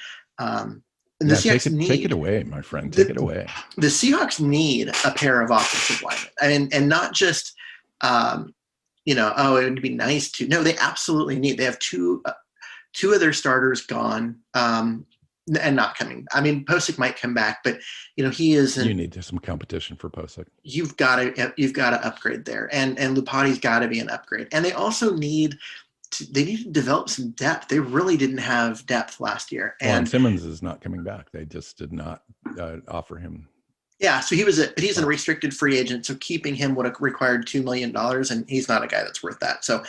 the Seahawks take it away, my friend. Take it away. The Seahawks need a pair of offensive linemen, and not just, it would be nice to. No, they absolutely need. They have two of their starters gone and not coming. I mean, Posick might come back, but he is. You need some competition for Posick. You've got to upgrade there, and Lupati's got to be an upgrade, and they also need. They need to develop some depth. They really didn't have depth last year. And Simmons is not coming back. They just did not offer him. Yeah, so he's a restricted free agent. So keeping him would have required $2 million, and he's not a guy that's worth that. So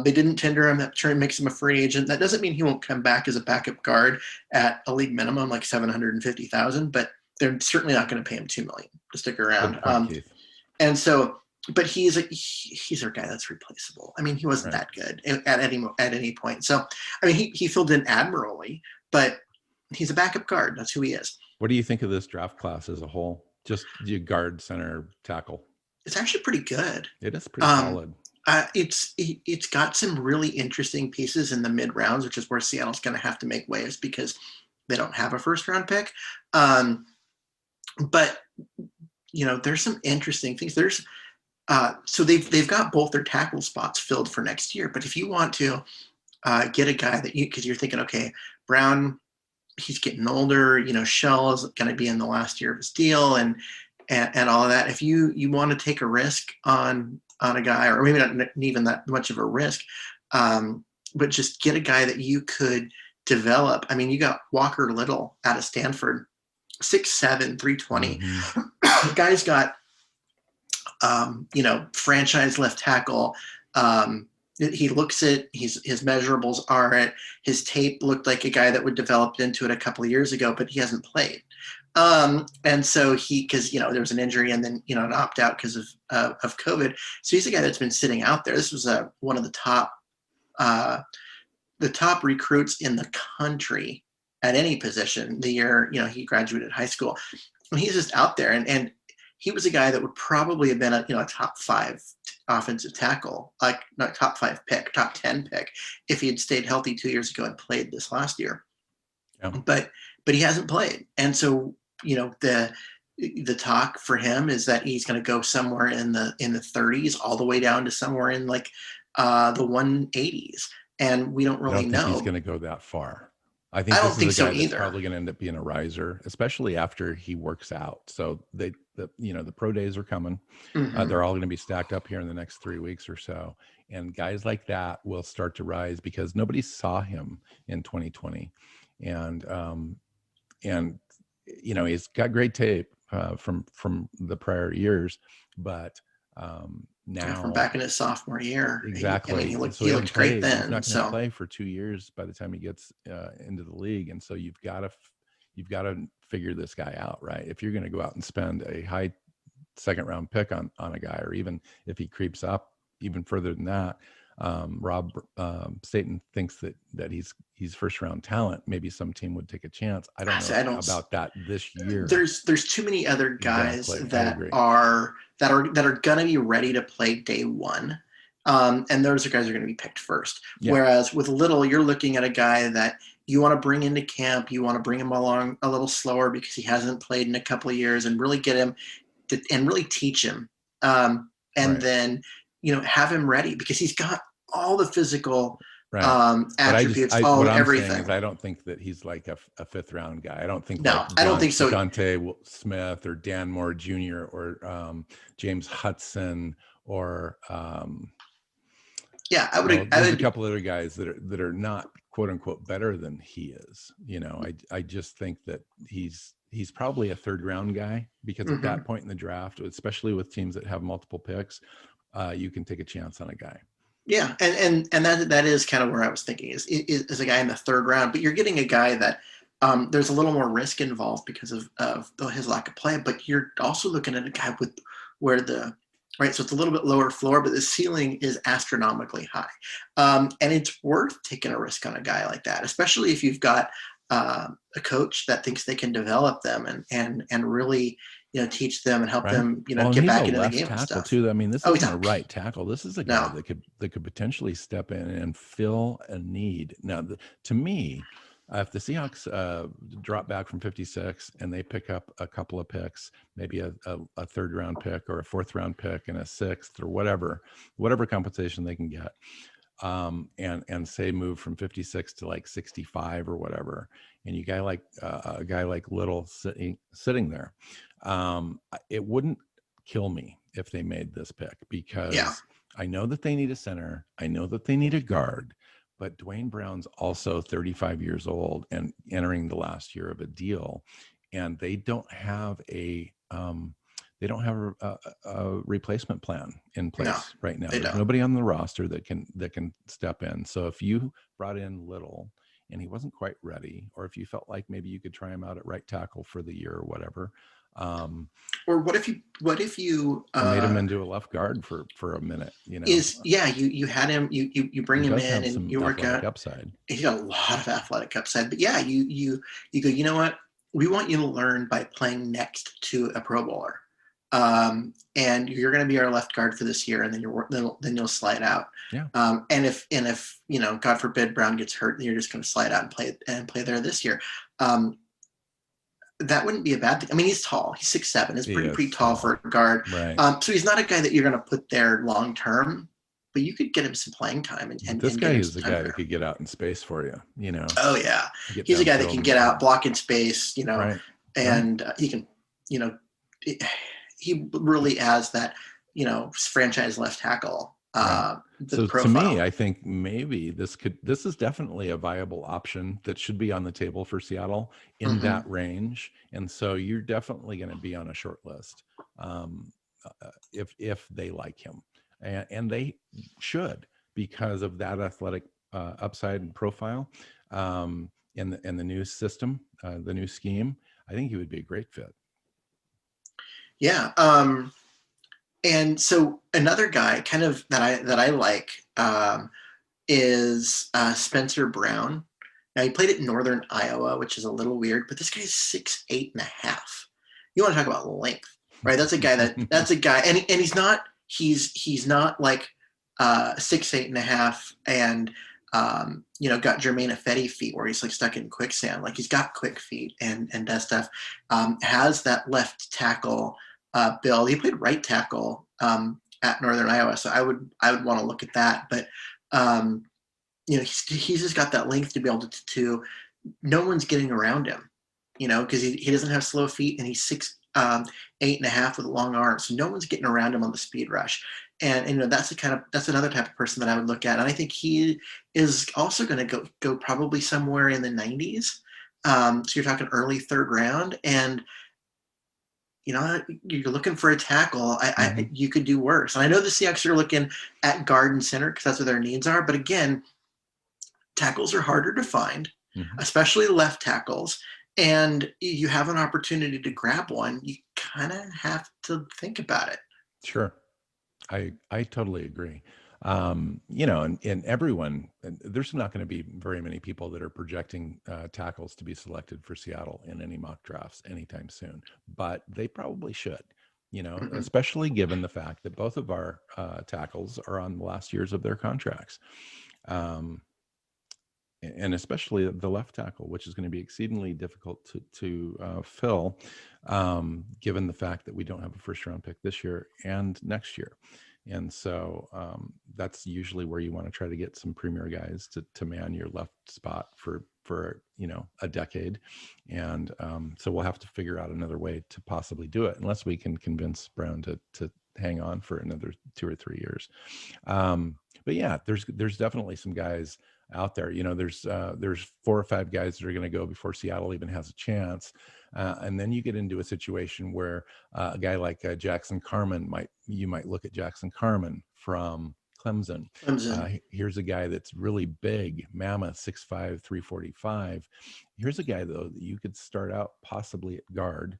they didn't tender him. That makes him a free agent. That doesn't mean he won't come back as a backup guard at a league minimum, like $750,000. But they're certainly not going to pay him $2 million to stick around. And so. But he's a guy that's replaceable. I mean, he wasn't that good at any point. So, I mean, he filled in admirably, but he's a backup guard. That's who he is. What do you think of this draft class as a whole? Just your guard, center, tackle. It's actually pretty good. It is pretty solid. It's got some really interesting pieces in the mid rounds, which is where Seattle's going to have to make waves because they don't have a first round pick. But there's some interesting things. So they've got both their tackle spots filled for next year. But if you want to get a guy because you're thinking, okay, Brown, he's getting older. Shell is going to be in the last year of his deal, and all of that. If you want to take a risk on a guy, or maybe not even that much of a risk, but just get a guy that you could develop. I mean, you got Walker Little out of Stanford, 6'7", 320. Mm-hmm. Guy's got. Franchise left tackle. He looks it. His measurables are it. His tape looked like a guy that would develop into it a couple of years ago, but he hasn't played. And so because there was an injury and then an opt out because of COVID. So he's a guy that's been sitting out there. This was one of the top recruits in the country at any position the year, he graduated high school. And he's just out there. And he was a guy that would probably have been a top 5 offensive tackle, like not top 5 pick, top 10 pick, if he had stayed healthy 2 years ago and played this last year. Yeah. But he hasn't played. And so, the talk for him is that he's going to go somewhere in the 30s, all the way down to somewhere in like the 180s. And we don't really know. I don't think he's going to go that far. I think this is a guy that's probably going to end up being a riser, especially after he works out. So the pro days are coming. Mm-hmm. They're all going to be stacked up here in the next 3 weeks or so. And guys like that will start to rise because nobody saw him in 2020. And he's got great tape from the prior years, but now from back in his sophomore year, exactly. He looked great then. He's not going to play for 2 years by the time he gets into the league, and so you've got to figure this guy out, right? If you're going to go out and spend a high second round pick on a guy, or even if he creeps up even further than that. Rob Staten thinks that he's first round talent. Maybe some team would take a chance. I don't know about that this year. There's too many other guys that are going to be ready to play day one. And those guys are going to be picked first. Yeah. Whereas with Little, you're looking at a guy that you want to bring into camp. You want to bring him along a little slower because he hasn't played in a couple of years, and really get him and really teach him. Then have him ready because he's got all the physical attributes, everything. I don't think that he's like a fifth round guy. I don't think. I don't think so. Dante Smith or Dan Moore Jr. or James Hudson or there's a couple other guys that are not quote unquote better than he is. I just think that he's probably a third round guy because at that point in the draft, especially with teams that have multiple picks, you can take a chance on a guy. Yeah, and that is kind of where I was thinking is a guy in the third round, but you're getting a guy that there's a little more risk involved because of his lack of play, but you're also looking at a guy so it's a little bit lower floor, but the ceiling is astronomically high, and it's worth taking a risk on a guy like that, especially if you've got a coach that thinks they can develop them and really teach them and help them get back into the game and stuff. Too. I mean, this isn't a right tackle. This is a guy that could potentially step in and fill a need. Now, to me, if the Seahawks drop back from 56 and they pick up a couple of picks, maybe a third round pick or a fourth round pick and a sixth or whatever compensation they can get, and say move from 56 to like 65 or whatever, and a guy like Little sitting there, it wouldn't kill me if they made this pick because I know that they need a center, I know that they need a guard, but Dwayne Brown's also 35 years old and entering the last year of a deal, and they don't have a replacement plan in place right now. There's nobody on the roster that can step in. So if you brought in Little and he wasn't quite ready, or if you felt like maybe you could try him out at right tackle for the year or whatever, or what if you made him into a left guard for a minute? You had him. You bring him in and you work out upside. He's got a lot of athletic upside, but you go. You know what? We want you to learn by playing next to a Pro Bowler. And you're going to be our left guard for this year, and then you'll slide out. Yeah. And if God forbid Brown gets hurt, then you're just going to slide out and play there this year. That wouldn't be a bad thing. I mean, he's tall. He's 6'7". He's pretty tall for a guard. Right. So he's not a guy that you're going to put there long term, but you could get him some playing time. And this guy is the guy that could get out in space for you. Oh yeah, he's a guy that can get out, block in space. Right. And he can. He really has that, franchise left tackle. So profile. To me, I think maybe this is definitely a viable option that should be on the table for Seattle in that range. And so you're definitely going to be on a short list if they like him, and they should, because of that athletic upside and profile, and the new system, the new scheme. I think he would be a great fit. Yeah. And so another guy kind of that I like is Spencer Brown. Now he played at Northern Iowa, which is a little weird, but this guy's 6'8.5". You want to talk about length, right? That's a guy, and he's not like 6'8.5 and got Jermaine Ifedi feet where he's like stuck in quicksand. Like he's got quick feet and does stuff. Has that left tackle build. He played right tackle at Northern Iowa, so I would want to look at that. But he's just got that length to be able to no one's getting around him, because he doesn't have slow feet and he's 6'8.5 with long arms. So no one's getting around him on the speed rush. And that's another type of person that I would look at. And I think he is also going to go probably somewhere in the 90s. So you're talking early third round, and you're looking for a tackle. You could do worse. And I know the Seahawks are looking at guard and center because that's what their needs are. But again, tackles are harder to find, especially left tackles. And you have an opportunity to grab one. You kind of have to think about it. Sure. I totally agree. And everyone, there's not going to be very many people that are projecting tackles to be selected for Seattle in any mock drafts anytime soon, but they probably should, especially given the fact that both of our tackles are on the last years of their contracts. And especially the left tackle, which is going to be exceedingly difficult to fill, given the fact that we don't have a first-round pick this year and next year. And so that's usually where you want to try to get some premier guys to man your left spot for a decade. And so we'll have to figure out another way to possibly do it, unless we can convince Brown to hang on for another 2 or 3 years. But yeah, there's definitely some guys out there. There's 4 or 5 guys that are going to go before Seattle even has a chance. And then you get into a situation where a guy like Jackson Carman you might look at Jackson Carman from Clemson. Here's a guy that's really big, mammoth, 6'5", 345. Here's a guy though that you could start out possibly at guard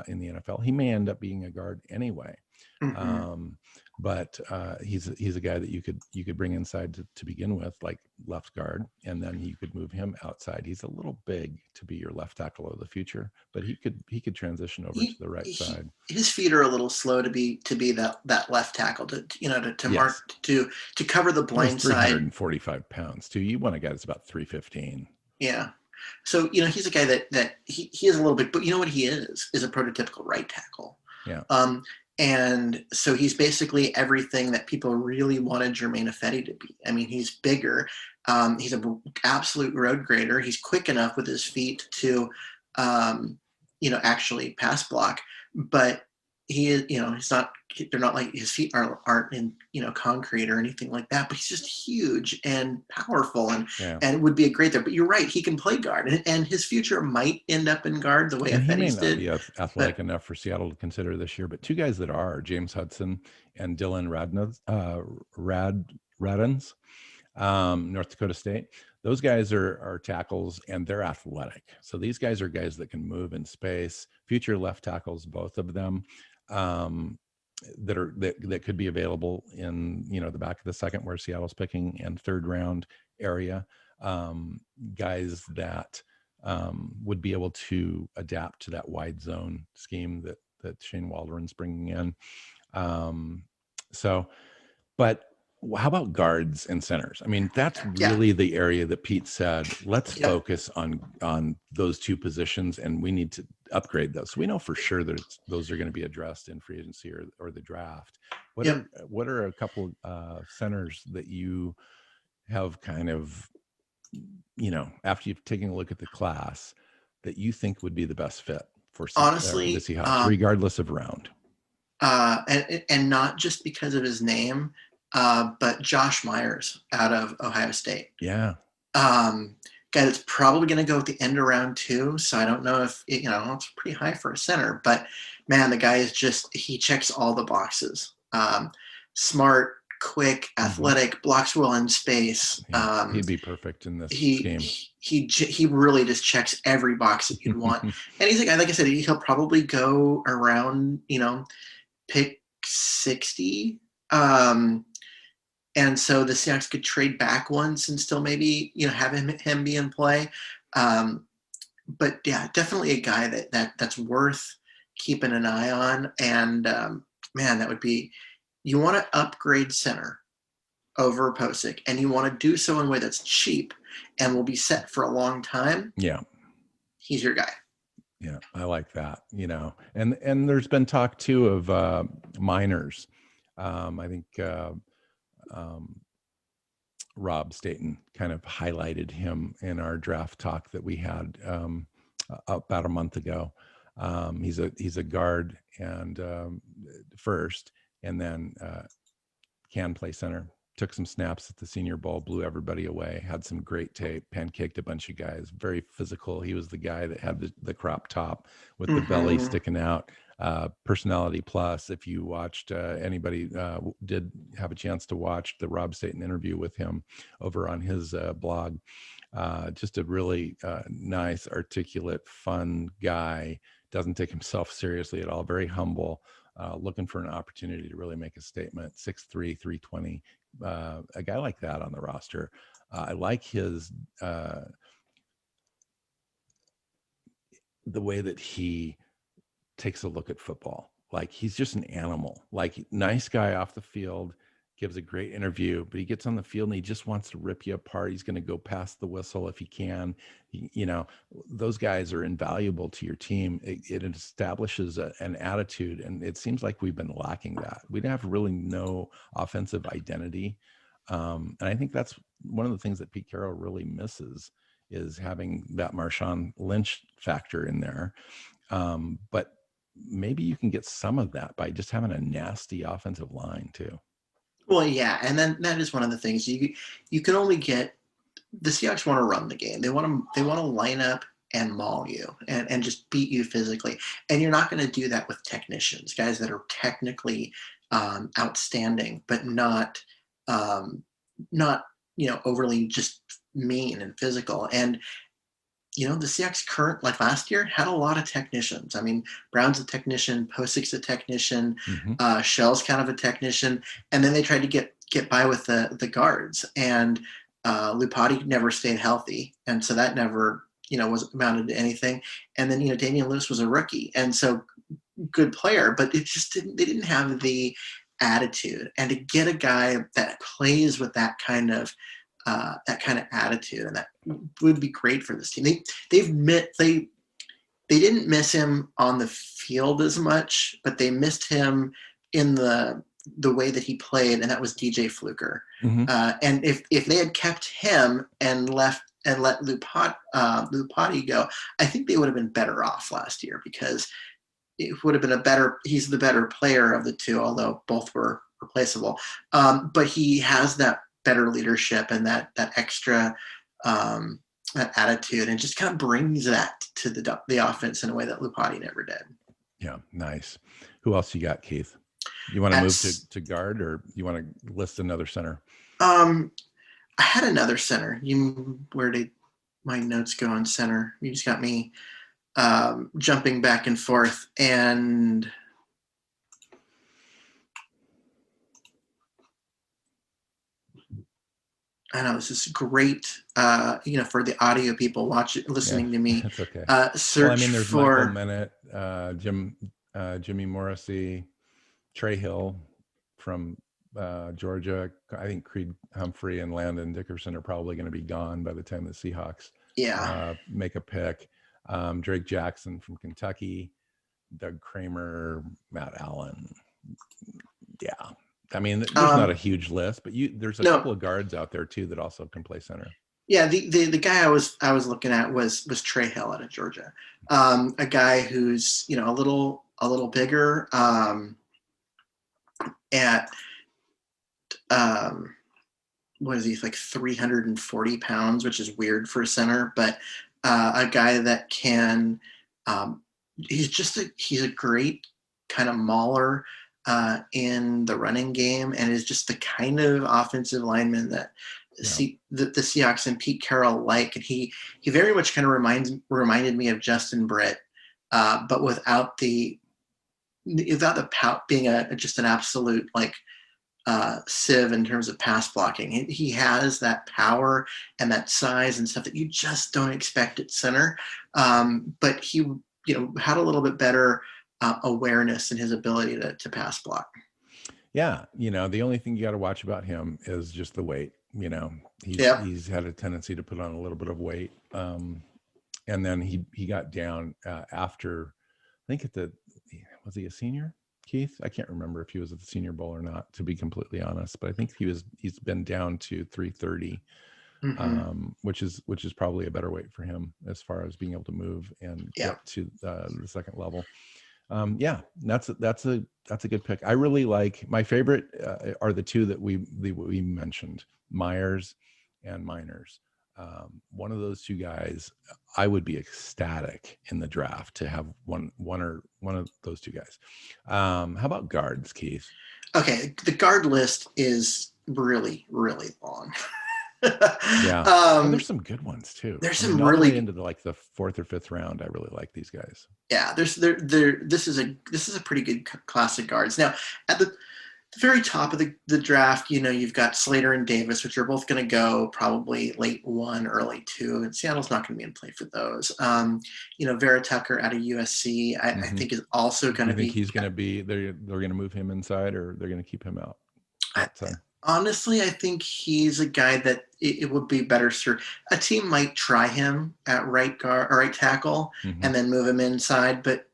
in the NFL. He may end up being a guard anyway. But he's a guy that you could bring inside to begin with, like left guard, and then you could move him outside. He's a little big to be your left tackle of the future, but he could transition over to the right side. His feet are a little slow to be that left tackle to mark to cover the blind side. 345 pounds too. You want a guy that's about 315. Yeah. So he's a guy that he is a little bit, but what he is a prototypical right tackle. Yeah. And so he's basically everything that people really wanted Jermaine Ifedi to be. I mean, he's bigger. He's an absolute road grader. He's quick enough with his feet to, actually pass block. But he is, he's not. They're not like his feet aren't in concrete or anything like that. But he's just huge and powerful and would be a great there. But you're right, he can play guard, and his future might end up in guard the way Ifedi's did. He may not be athletic enough for Seattle to consider this year. But 2 guys that are James Hudson and Dylan Radens, North Dakota State. Those guys are tackles and they're athletic. So these guys are guys that can move in space. Future left tackles, both of them. That could be available in the back of the second where Seattle's picking and third round area, guys that would be able to adapt to that wide zone scheme that Shane Waldron's bringing in. But how about guards and centers? I mean, that's really the area that Pete said, let's focus on those 2 positions, and we need to upgrade those. So we know for sure that those are going to be addressed in free agency or the draft. What are a couple centers that you have kind of, after you've taken a look at the class, that you think would be the best fit for honestly the Seahawks, regardless of round? And not just because of his name, but Josh Myers out of Ohio State. Yeah. Guy that's probably going to go at the end of round 2. So I don't know if, it's pretty high for a center. But, man, the guy is he checks all the boxes. Smart, quick, athletic, blocks well in space. He'd be perfect in this game. He really just checks every box that you'd want. And he's a guy, like I said, he'll probably go around, pick 60. And so the Seahawks could trade back once and still maybe, have him be in play. But yeah, definitely a guy that's worth keeping an eye on. And man, that would be, you want to upgrade center over Posick, and you want to do so in a way that's cheap and will be set for a long time. Yeah. He's your guy. Yeah, I like that, and there's been talk too of minors. I think Rob Staten kind of highlighted him in our draft talk that we had about a month ago. He's a guard and first, and then can play center. Took some snaps at the Senior Bowl, blew everybody away, had some great tape, pancaked a bunch of guys, very physical. He was the guy that had the crop top with the belly sticking out. Personality plus. If you watched, anybody did have a chance to watch the Rob Staten interview with him over on his blog, just a really nice, articulate, fun guy. Doesn't take himself seriously at all. Very humble. Looking for an opportunity to really make a statement. 6'3", 320. A guy like that on the roster. I like his the way that he takes a look at football. Like, he's just an animal. Like, nice guy off the field, gives a great interview, but he gets on the field and he just wants to rip you apart. He's going to go past the whistle if he can. Those guys are invaluable to your team. It establishes an attitude, and it seems like we've been lacking that. We have really no offensive identity. And I think that's one of the things that Pete Carroll really misses, is having that Marshawn Lynch factor in there. But maybe you can get some of that by just having a nasty offensive line too. Well, yeah, and then that is one of the things you can only get. The Seahawks want to run the game. They want to line up and maul you and just beat you physically. And you're not going to do that with technicians, guys that are technically outstanding, but not overly just mean and physical. And the Seahawks like last year, had a lot of technicians. I mean, Brown's a technician, Posick's a technician, Shell's kind of a technician, and then they tried to get by with the guards. And Lupati never stayed healthy, and so that never was amounted to anything. And then Damian Lewis was a rookie, and so good player, but it just they didn't have the attitude. And to get a guy that plays with that kind of attitude, and that would be great for this team. They didn't miss him on the field as much, but they missed him in the way that he played, and that was DJ Fluker. And if they had kept him and let Lupati go, I think they would have been better off last year, because it would have been he's the better player of the two, although both were replaceable. But he has that better leadership and that extra that attitude, and just kind of brings that to the offense in a way that Lupati never did. Yeah, nice. Who else you got, Keith? You want to move to guard, or you want to list another center? I had another center. Where did my notes go on center? You just got me jumping back and forth, and I know this is great, for the audio people listening to me. That's okay. Search there's for Michael Menet, Jimmy Morrissey, Trey Hill from Georgia. I think Creed Humphrey and Lennon Dickerson are probably going to be gone by the time the Seahawks make a pick. Drake Jackson from Kentucky, Doug Kramer, Matt Allen. Yeah. There's not a huge list, but there's a couple of guards out there too that also can play center. Yeah, the guy I was looking at was Trey Hill out of Georgia, a guy who's a little bigger, at what is he, like 340 pounds, which is weird for a center, but a guy that can he's a great kind of mauler in the running game, and is just the kind of offensive lineman that the Seahawks and Pete Carroll like. And he very much kind of reminded me of Justin Britt, but without the pout, being just an absolute sieve in terms of pass blocking. He has that power and that size and stuff that you just don't expect at center. But he, had a little bit better awareness in his ability to pass block. Yeah, the only thing you got to watch about him is just the weight. He's had a tendency to put on a little bit of weight, and then he got down after, I think was he a senior, Keith? I can't remember if he was at the Senior Bowl or not, to be completely honest. But I think he's been down to 330, which is probably a better weight for him as far as being able to move and get to the second level. That's a good pick. I really like, my favorite are the two that we mentioned, Myers and Miners. One of those two guys, I would be ecstatic in the draft to have one of those two guys. How about guards, Keith? Okay, the guard list is really, really long. There's some good ones too. There's some really into the fourth or fifth round. I really like these guys. Yeah, this is a pretty good class of guards. Now, at the very top of the draft, you've got Slater and Davis, which are both going to go probably late 1, early 2, and Seattle's not going to be in play for those. Vera Tucker out of USC, I think is also going to be. You think he's going to be? They're going to move him inside, or they're going to keep him outside? Honestly, I think he's a guy that it would be better served. A team might try him at right guard or right tackle and then move him inside. But,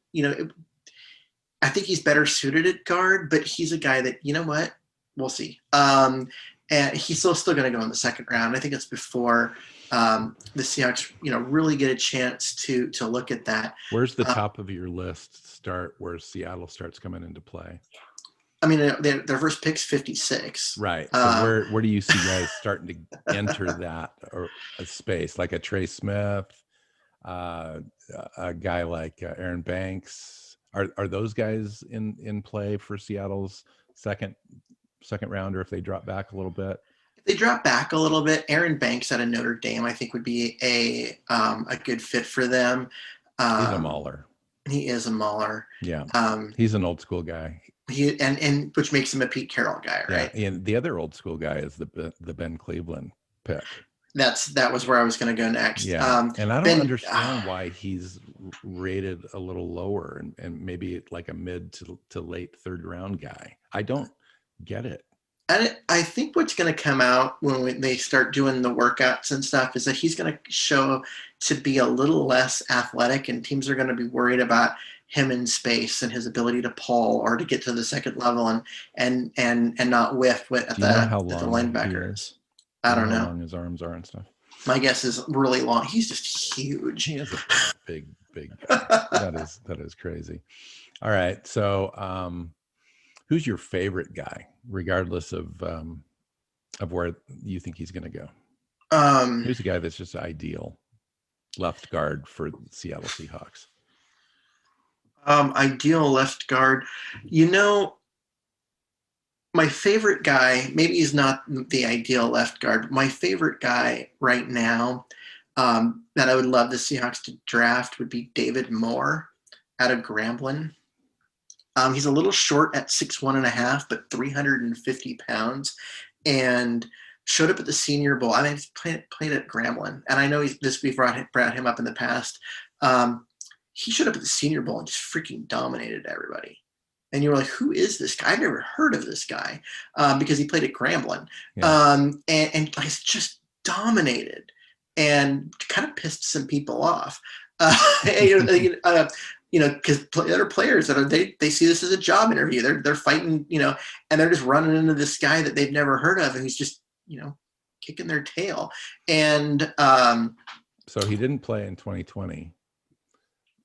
I think he's better suited at guard, but he's a guy that, what? We'll see. And he's still going to go in the second round. I think it's before the Seahawks, really get a chance to look at that. Where's the top of your list start where Seattle starts coming into play? I mean, their first pick's 56. Right. So where do you see guys starting to enter that or a space, like a Trey Smith, a guy like Aaron Banks? Are those guys in play for Seattle's second rounder if they drop back a little bit? If they drop back a little bit, Aaron Banks out of Notre Dame, I think would be a good fit for them. He's a mauler. He is a mauler. Yeah. He's an old school guy. He and which makes him a Pete Carroll guy, right? Yeah, and the other old school guy is the Ben Cleveland pick. That was where I was going to go next. Yeah, and I don't understand why he's rated a little lower and maybe like a mid to late third round guy. I don't get it. And I think what's going to come out when they start doing the workouts and stuff is that he's going to show to be a little less athletic, and teams are going to be worried about him in space and his ability to pull or to get to the second level and not whiff at the linebackers. I don't know how long his arms are and stuff. My guess is really long. He's just huge. He is a big guy. that is crazy. All right, so who's your favorite guy, regardless of where you think he's going to go? Who's the guy that's just ideal left guard for Seattle Seahawks? Ideal left guard. My favorite guy, maybe he's not the ideal left guard. My favorite guy right now that I would love the Seahawks to draft would be David Moore out of Grambling. He's a little short at 6'1.5", but 350 pounds, and showed up at the Senior Bowl. I mean, he's played at Grambling, and I know we've brought him up in the past. He showed up at the Senior Bowl and just freaking dominated everybody. And you were like, who is this guy? I've never heard of this guy because he played at Grambling. Yeah. And he's just dominated and kind of pissed some people off. Because other players they see this as a job interview. They're fighting, and they're just running into this guy that they've never heard of, and he's just, kicking their tail. And so he didn't play in 2020,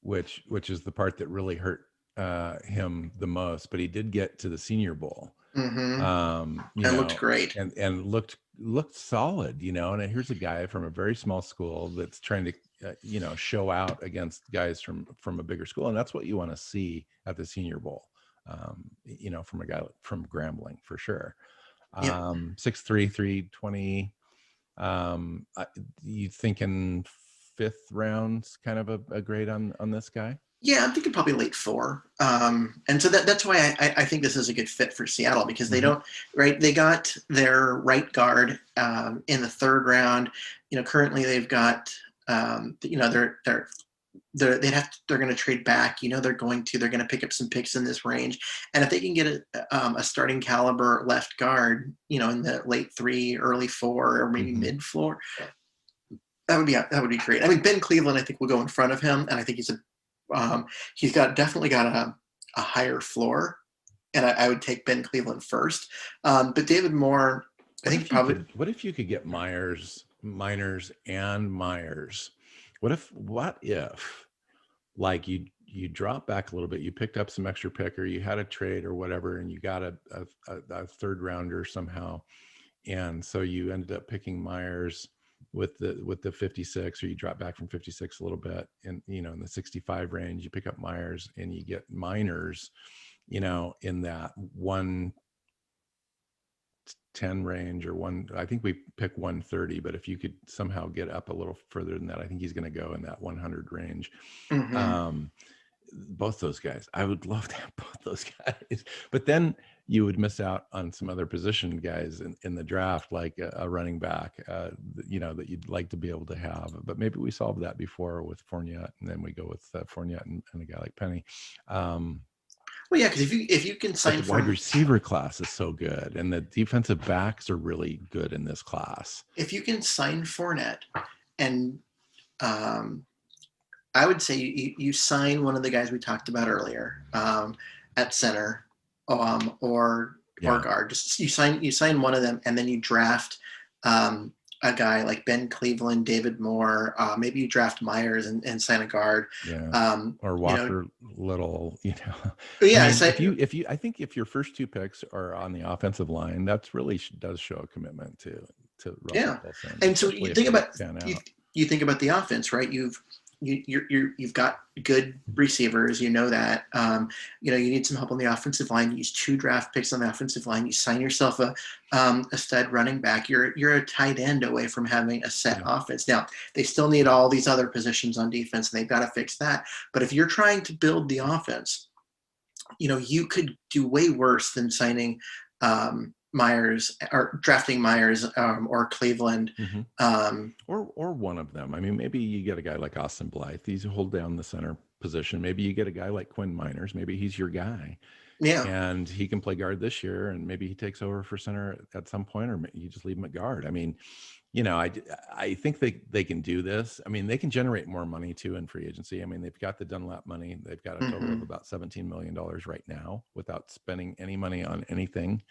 which is the part that really hurt him the most. But he did get to the Senior Bowl. Mm-hmm. Looked great and looked solid. And here's a guy from a very small school that's trying to show out against guys from a bigger school, and that's what you want to see at the Senior Bowl. From a guy from Grambling for sure. 6'3", 320. You thinking fifth round's kind of a grade on this guy? Yeah, I'm thinking probably late 4. And so that's why I think this is a good fit for Seattle, because they don't, right? They got their right guard in the 3rd round. Currently they've got, they're going to trade back. They're going to pick up some picks in this range. And if they can get a starting caliber left guard, in the late 3, early 4, or maybe mid 4, that would be great. I mean, Ben Cleveland, I think, will go in front of him, and I think he's definitely got a higher floor, and I would take Ben Cleveland first. But David Moore, I think probably. What if you could get Miners, and Myers? What if like you drop back a little bit, you picked up some extra pick, or you had a trade or whatever, and you got a 3rd rounder somehow, and so you ended up picking Myers with the 56, or you drop back from 56 a little bit, and in the 65 range, you pick up Myers, and you get Miners, in that 110 range, or I think we pick 130, but if you could somehow get up a little further than that, I think he's going to go in that 100 range. Both those guys, I would love to have both those guys, but then you would miss out on some other position guys in the draft, like a running back, that you'd like to be able to have. But maybe we solved that before with Fournette, and then we go with Fournette and a guy like Penny. Well, yeah, because if you can sign, the wide receiver class is so good, and the defensive backs are really good in this class. If you can sign Fournette, and I would say you sign one of the guys we talked about earlier at center, or guard. Just you sign one of them, and then you draft a guy like Ben Cleveland, David Moore. Maybe you draft Myers and sign a guard. Or Walker Little. Yeah. I mean, I think if your first 2 picks are on the offensive line, that's really does show a commitment to Russell Wilson. And so you think about the offense, right? You've got good receivers, that. You need some help on the offensive line. You use 2 draft picks on the offensive line. You sign yourself a stud running back. You're a tight end away from having a set offense. Now, they still need all these other positions on defense, and they've got to fix that. But if you're trying to build the offense, you could do way worse than signing Myers, or drafting Myers, or Cleveland, or one of them. I mean, maybe you get a guy like Austin Blythe. He's hold down the center position. Maybe you get a guy like Quinn Miners. Maybe he's your guy. Yeah, and he can play guard this year, and maybe he takes over for center at some point, or you just leave him at guard. I mean, I think they can do this. I mean, they can generate more money too in free agency. I mean, they've got the Dunlap money. They've got a total of about $17 million right now without spending any money on anything.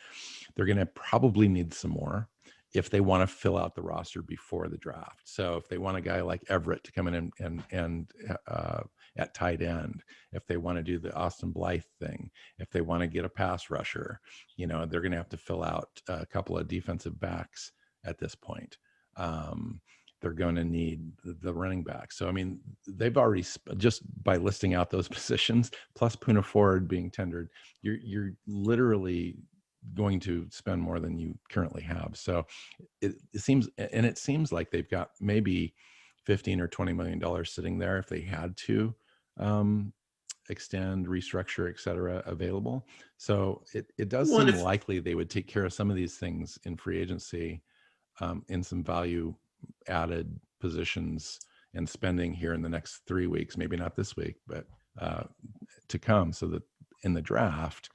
They're going to probably need some more if they want to fill out the roster before the draft. So if they want a guy like Everett to come in and at tight end, if they want to do the Austin Blythe thing, if they want to get a pass rusher, they're going to have to fill out a couple of defensive backs at this point. They're going to need the running back. So, I mean, they've already, just by listing out those positions, plus Puna Ford being tendered, you're literally going to spend more than you currently have. So it seems like they've got maybe $15 or $20 million sitting there if they had to extend, restructure, et cetera, available. So it does seem likely they would take care of some of these things in free agency, in some value added positions and spending here in the next 3 weeks, maybe not this week, but to come, so that in the draft,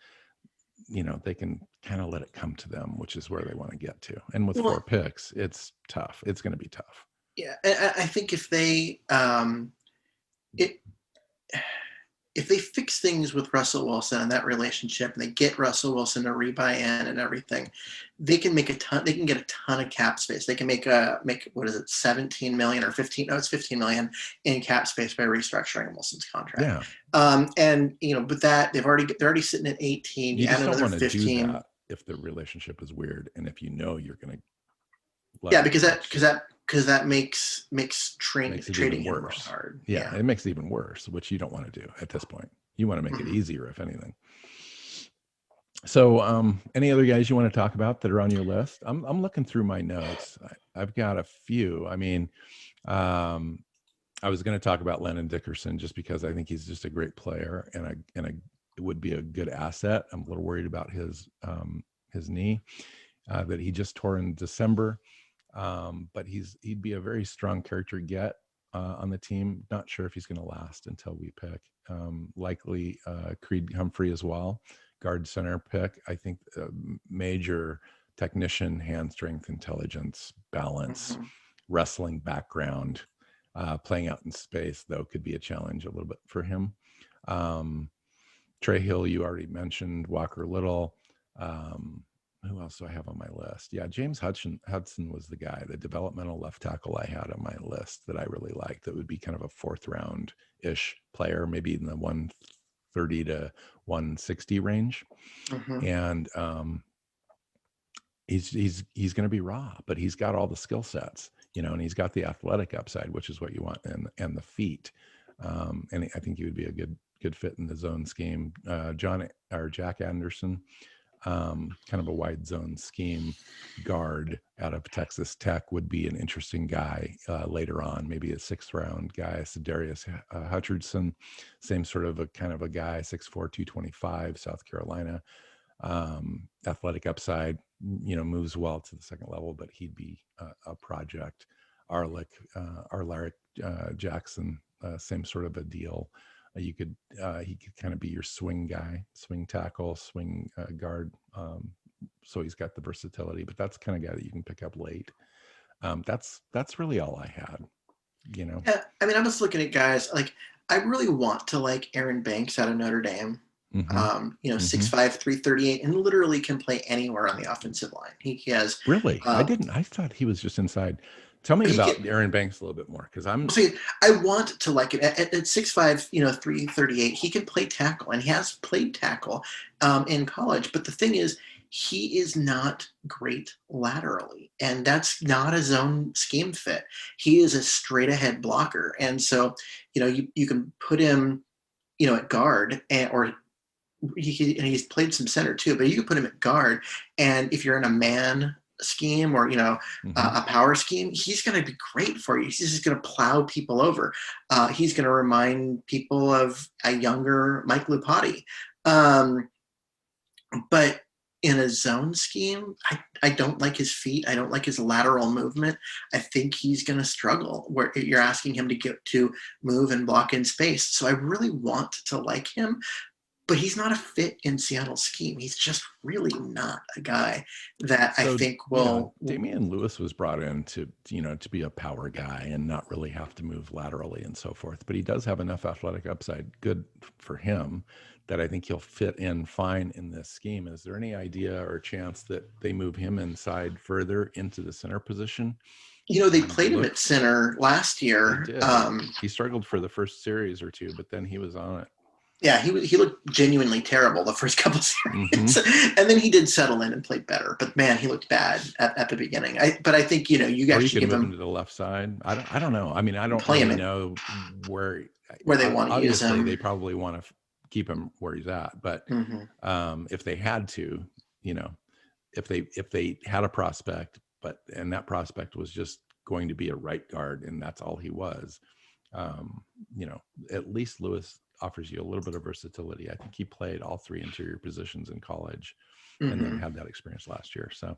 they can kind of let it come to them, which is where they want to get to. And with 4 picks, it's tough. It's going to be tough. Yeah. I think if they, if they fix things with Russell Wilson and that relationship, and they get Russell Wilson to rebuy in and everything, they can make a ton. They can get a ton of cap space. They can make what is it, 17 million or 15? No, it's 15 million in cap space by restructuring Wilson's contract. Yeah. And with that, they're already sitting at 18. You just don't want to 15. do that if the relationship is weird, and if you're going to. Yeah, because that makes trading worse. Hard. Yeah, it makes it even worse, which you don't want to do at this point. You want to make it easier, if anything. So, any other guys you want to talk about that are on your list? I'm looking through my notes. I've got a few. I mean, I was going to talk about Lennon Dickerson just because I think he's just a great player and it would be a good asset. I'm a little worried about his knee that he just tore in December. But he'd be a very strong character get on the team. Not sure if he's going to last until we pick. Likely Creed Humphrey as well, guard center pick. I think major technician, hand strength, intelligence, balance, wrestling background. Playing out in space, though, could be a challenge a little bit for him. Trey Hill, you already mentioned. Walker Little. Who else do I have on my list? Yeah, James Hudson was the guy, the developmental left tackle I had on my list that I really liked. That would be kind of a fourth round-ish player, maybe in the 130 to 160 range. And he's going to be raw, but he's got all the skill sets, and he's got the athletic upside, which is what you want, and the feet. And I think he would be a good fit in the zone scheme. Jack Anderson. Kind of a wide zone scheme guard out of Texas Tech would be an interesting guy later on, maybe a sixth round guy. Darius Hutchinson, same sort of a kind of a guy, 6'4", 225, South Carolina. Athletic upside, moves well to the second level, but he'd be a project. Arlaric Jackson, same sort of a deal. He could kind of be your swing guy, swing tackle, swing guard. So he's got the versatility, but that's the kind of guy that you can pick up late. That's really all I had, Yeah, I mean, I'm just looking at guys like I really want to like Aaron Banks out of Notre Dame. 6'5", 338, and literally can play anywhere on the offensive line. He has really. I thought he was just inside. Tell me about Aaron Banks a little bit more, because I want to like it at 6'5", 338. He can play tackle, and he has played tackle in college. But the thing is, he is not great laterally, and that's not a zone scheme fit. He is a straight ahead blocker, and so you can put him at guard or he's played some center too, but you can put him at guard, and if you're in a man scheme or a power scheme, he's going to be great for you. He's just going to plow people over. He's going to remind people of a younger Mike Lupati. But in a zone scheme, I don't like his feet. I don't like his lateral movement. I think he's going to struggle where you're asking him to get to move and block in space. So I really want to like him, but he's not a fit in Seattle's scheme. He's just really not a guy that I think will. Damian Lewis was brought in to be a power guy and not really have to move laterally and so forth. But he does have enough athletic upside, good for him, that I think he'll fit in fine in this scheme. Is there any idea or chance that they move him inside further into the center position? They played him at center last year. He struggled for the first series or two, but then he was on it. Yeah, he looked genuinely terrible the first couple series, and then he did settle in and played better. But man, he looked bad at the beginning. But I think you guys should give him to the left side. I don't know. I mean, I don't really know where they want to use him. They probably want to keep him where he's at. But if they had to, if they had a prospect, and that prospect was just going to be a right guard, and that's all he was, at least Lewis offers you a little bit of versatility. I think he played all three interior positions in college and then had that experience last year. So,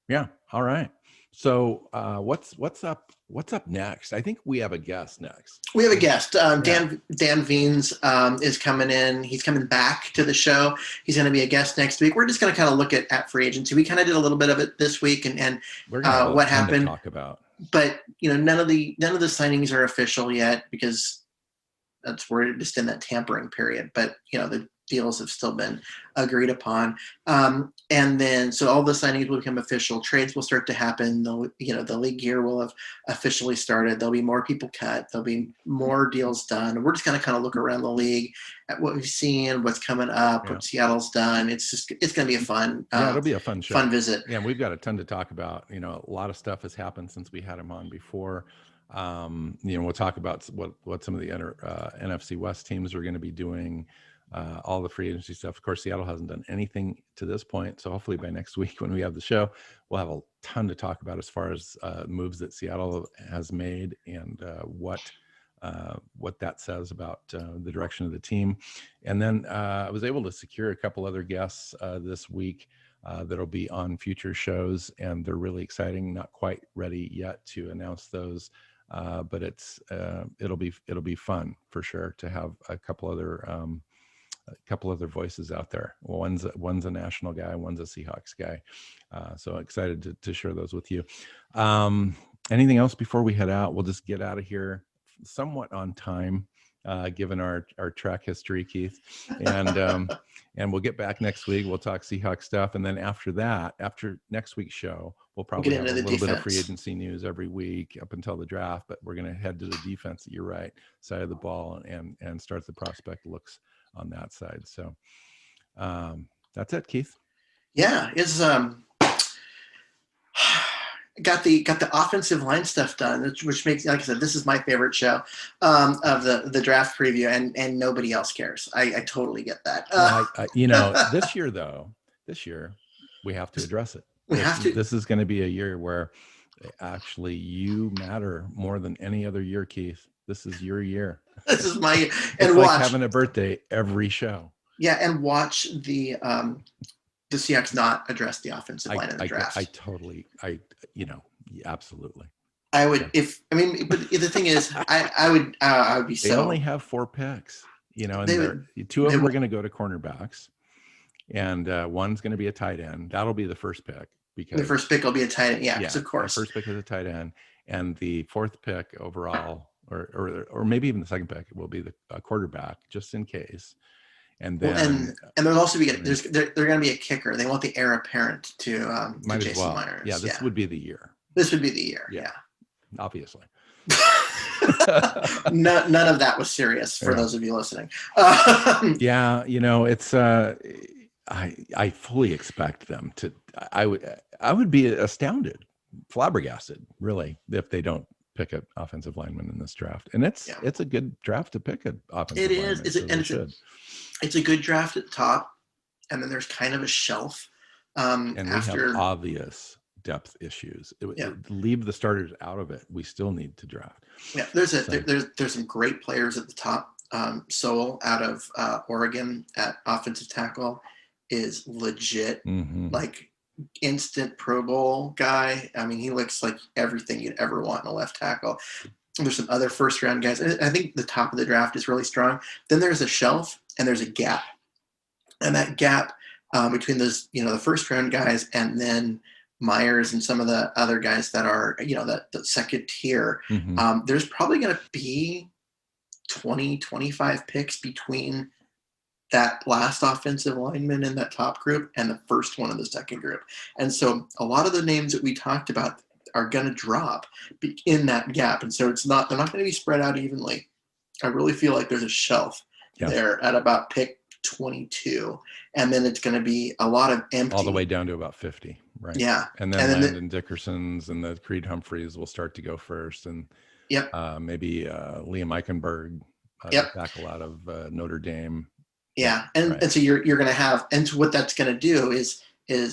yeah. All right. So, what's up next? I think we have a guest next. We have a guest. Dan Viens is coming in. He's coming back to the show. He's going to be a guest next week. We're just going to kind of look at free agency. We kind of did a little bit of it this week and what happened. To talk about. But none of the signings are official yet because we're just in that tampering period. But the deals have still been agreed upon. And then, so all the signings will become official. Trades will start to happen. The league year will have officially started. There'll be more people cut. There'll be more deals done. We're just going to kind of look around the league at what we've seen, what's coming up, what Seattle's done. It's going to be a fun, it'll be a fun show. Fun visit. Yeah. We've got a ton to talk about. A lot of stuff has happened since we had him on before. We'll talk about what some of the NFC West teams are going to be doing. all the free agency stuff. Of course, Seattle hasn't done anything to this point. So hopefully by next week when we have the show, we'll have a ton to talk about as far as moves that Seattle has made and what that says about the direction of the team. And then I was able to secure a couple other guests this week that'll be on future shows, and they're really exciting. Not quite ready yet to announce those, but it'll be fun for sure to have a couple other voices out there. One's a national guy, one's a Seahawks guy. So excited to share those with you. Anything else before we head out? We'll just get out of here somewhat on time, given our track history, Keith. And we'll get back next week. We'll talk Seahawks stuff. And then after next week's show, we'll probably have a little bit of free agency news every week up until the draft, but we're going to head to the defense, you're right, side of the ball and start the prospect looks on that side. So that's it, Keith. Yeah, it's got the offensive line stuff done, which makes, like I said, this is my favorite show of the draft preview, and nobody else cares. I totally get that. This year we have to address it. Have to. This is going to be a year where actually you matter more than any other year, Keith. This is your year. This is my year. And it's like having a birthday every show. Yeah, and watch the Seahawks not address the offensive line in the draft. Absolutely. I would, but the thing is, I would be so. They only have 4 picks, and 2 of them are going to go to cornerbacks, and one's going to be a tight end. That'll be the first pick because the first pick will be a tight end. Yeah, of course. The first pick is a tight end, and the 4th pick overall, or maybe even the 2nd pick will be the quarterback, just in case. And then, and there's also they're going to be a kicker. They want the heir apparent to Jason Myers. Yeah, this would be the year. This would be the year. Yeah. Obviously. None of that was serious for those of you listening. It's I fully expect them to. I would be astounded, flabbergasted, really, if they don't pick an offensive lineman in this draft. And it's a good draft to pick an offensive lineman. It is. It's a good draft at the top, and then there's kind of a shelf. And we have obvious depth issues. Leave the starters out of it. We still need to draft. Yeah, there's some great players at the top. Sowell out of Oregon at offensive tackle is legit, like instant Pro Bowl guy. I mean, he looks like everything you'd ever want in a left tackle. There's some other first round guys. I think the top of the draft is really strong. Then there's a shelf and there's a gap. And that gap between those, the first round guys and then Myers and some of the other guys that are, the second tier, there's probably going to be 20, 25 picks between that last offensive lineman in that top group and the first one in the second group. And so a lot of the names that we talked about are going to drop in that gap. And so they're not going to be spread out evenly. I really feel like there's a shelf there at about pick 22. And then it's going to be a lot of empty. All the way down to about 50. Right. Yeah. And then Lennon Dickerson's and the Creed Humphreys will start to go first. And maybe Liam Eichenberg, tackle out of Notre Dame. Yeah. And so you're going to have, and so what that's going to do is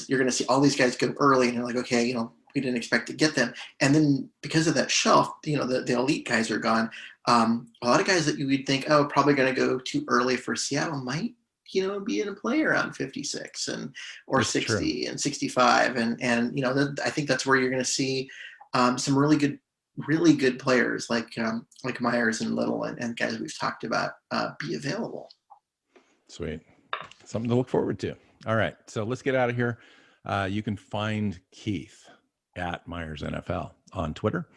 you're going to see all these guys go early and you're like, okay, we didn't expect to get them. And then because of that shelf, the elite guys are gone. A lot of guys that you would think, probably going to go too early for Seattle might, be in a play around 56 or that's 60 true. And 65. And I think that's where you're going to see some really good players like Myers and Little and guys we've talked about be available. Sweet. Something to look forward to. All right. So let's get out of here. You can find Keith at Myers NFL on Twitter.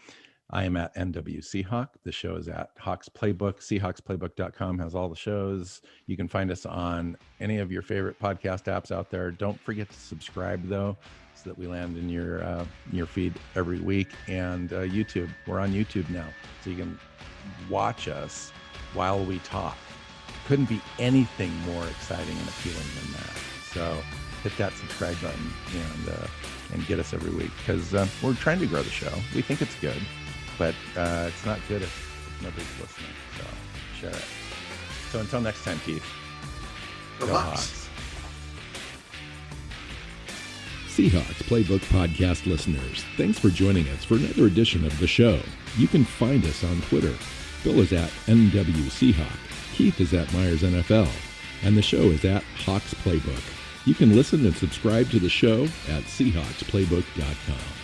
I am at NWC Hawk. The show is at Hawks Playbook. Seahawksplaybook.com has all the shows. You can find us on any of your favorite podcast apps out there. Don't forget to subscribe, though, so that we land in your feed every week. And YouTube. We're on YouTube now, so you can watch us while we talk. Couldn't be anything more exciting and appealing than that. So hit that subscribe button and get us every week, because we're trying to grow the show. We think it's good, but it's not good if nobody's listening. So share it. So until next time, Keith. Go Go Hawks. Hawks. Seahawks Playbook Podcast listeners, thanks for joining us for another edition of the show. You can find us on Twitter. Bill is at NW Seahawk, Keith is at Myers NFL, and the show is at Hawks Playbook. You can listen and subscribe to the show at SeahawksPlaybook.com.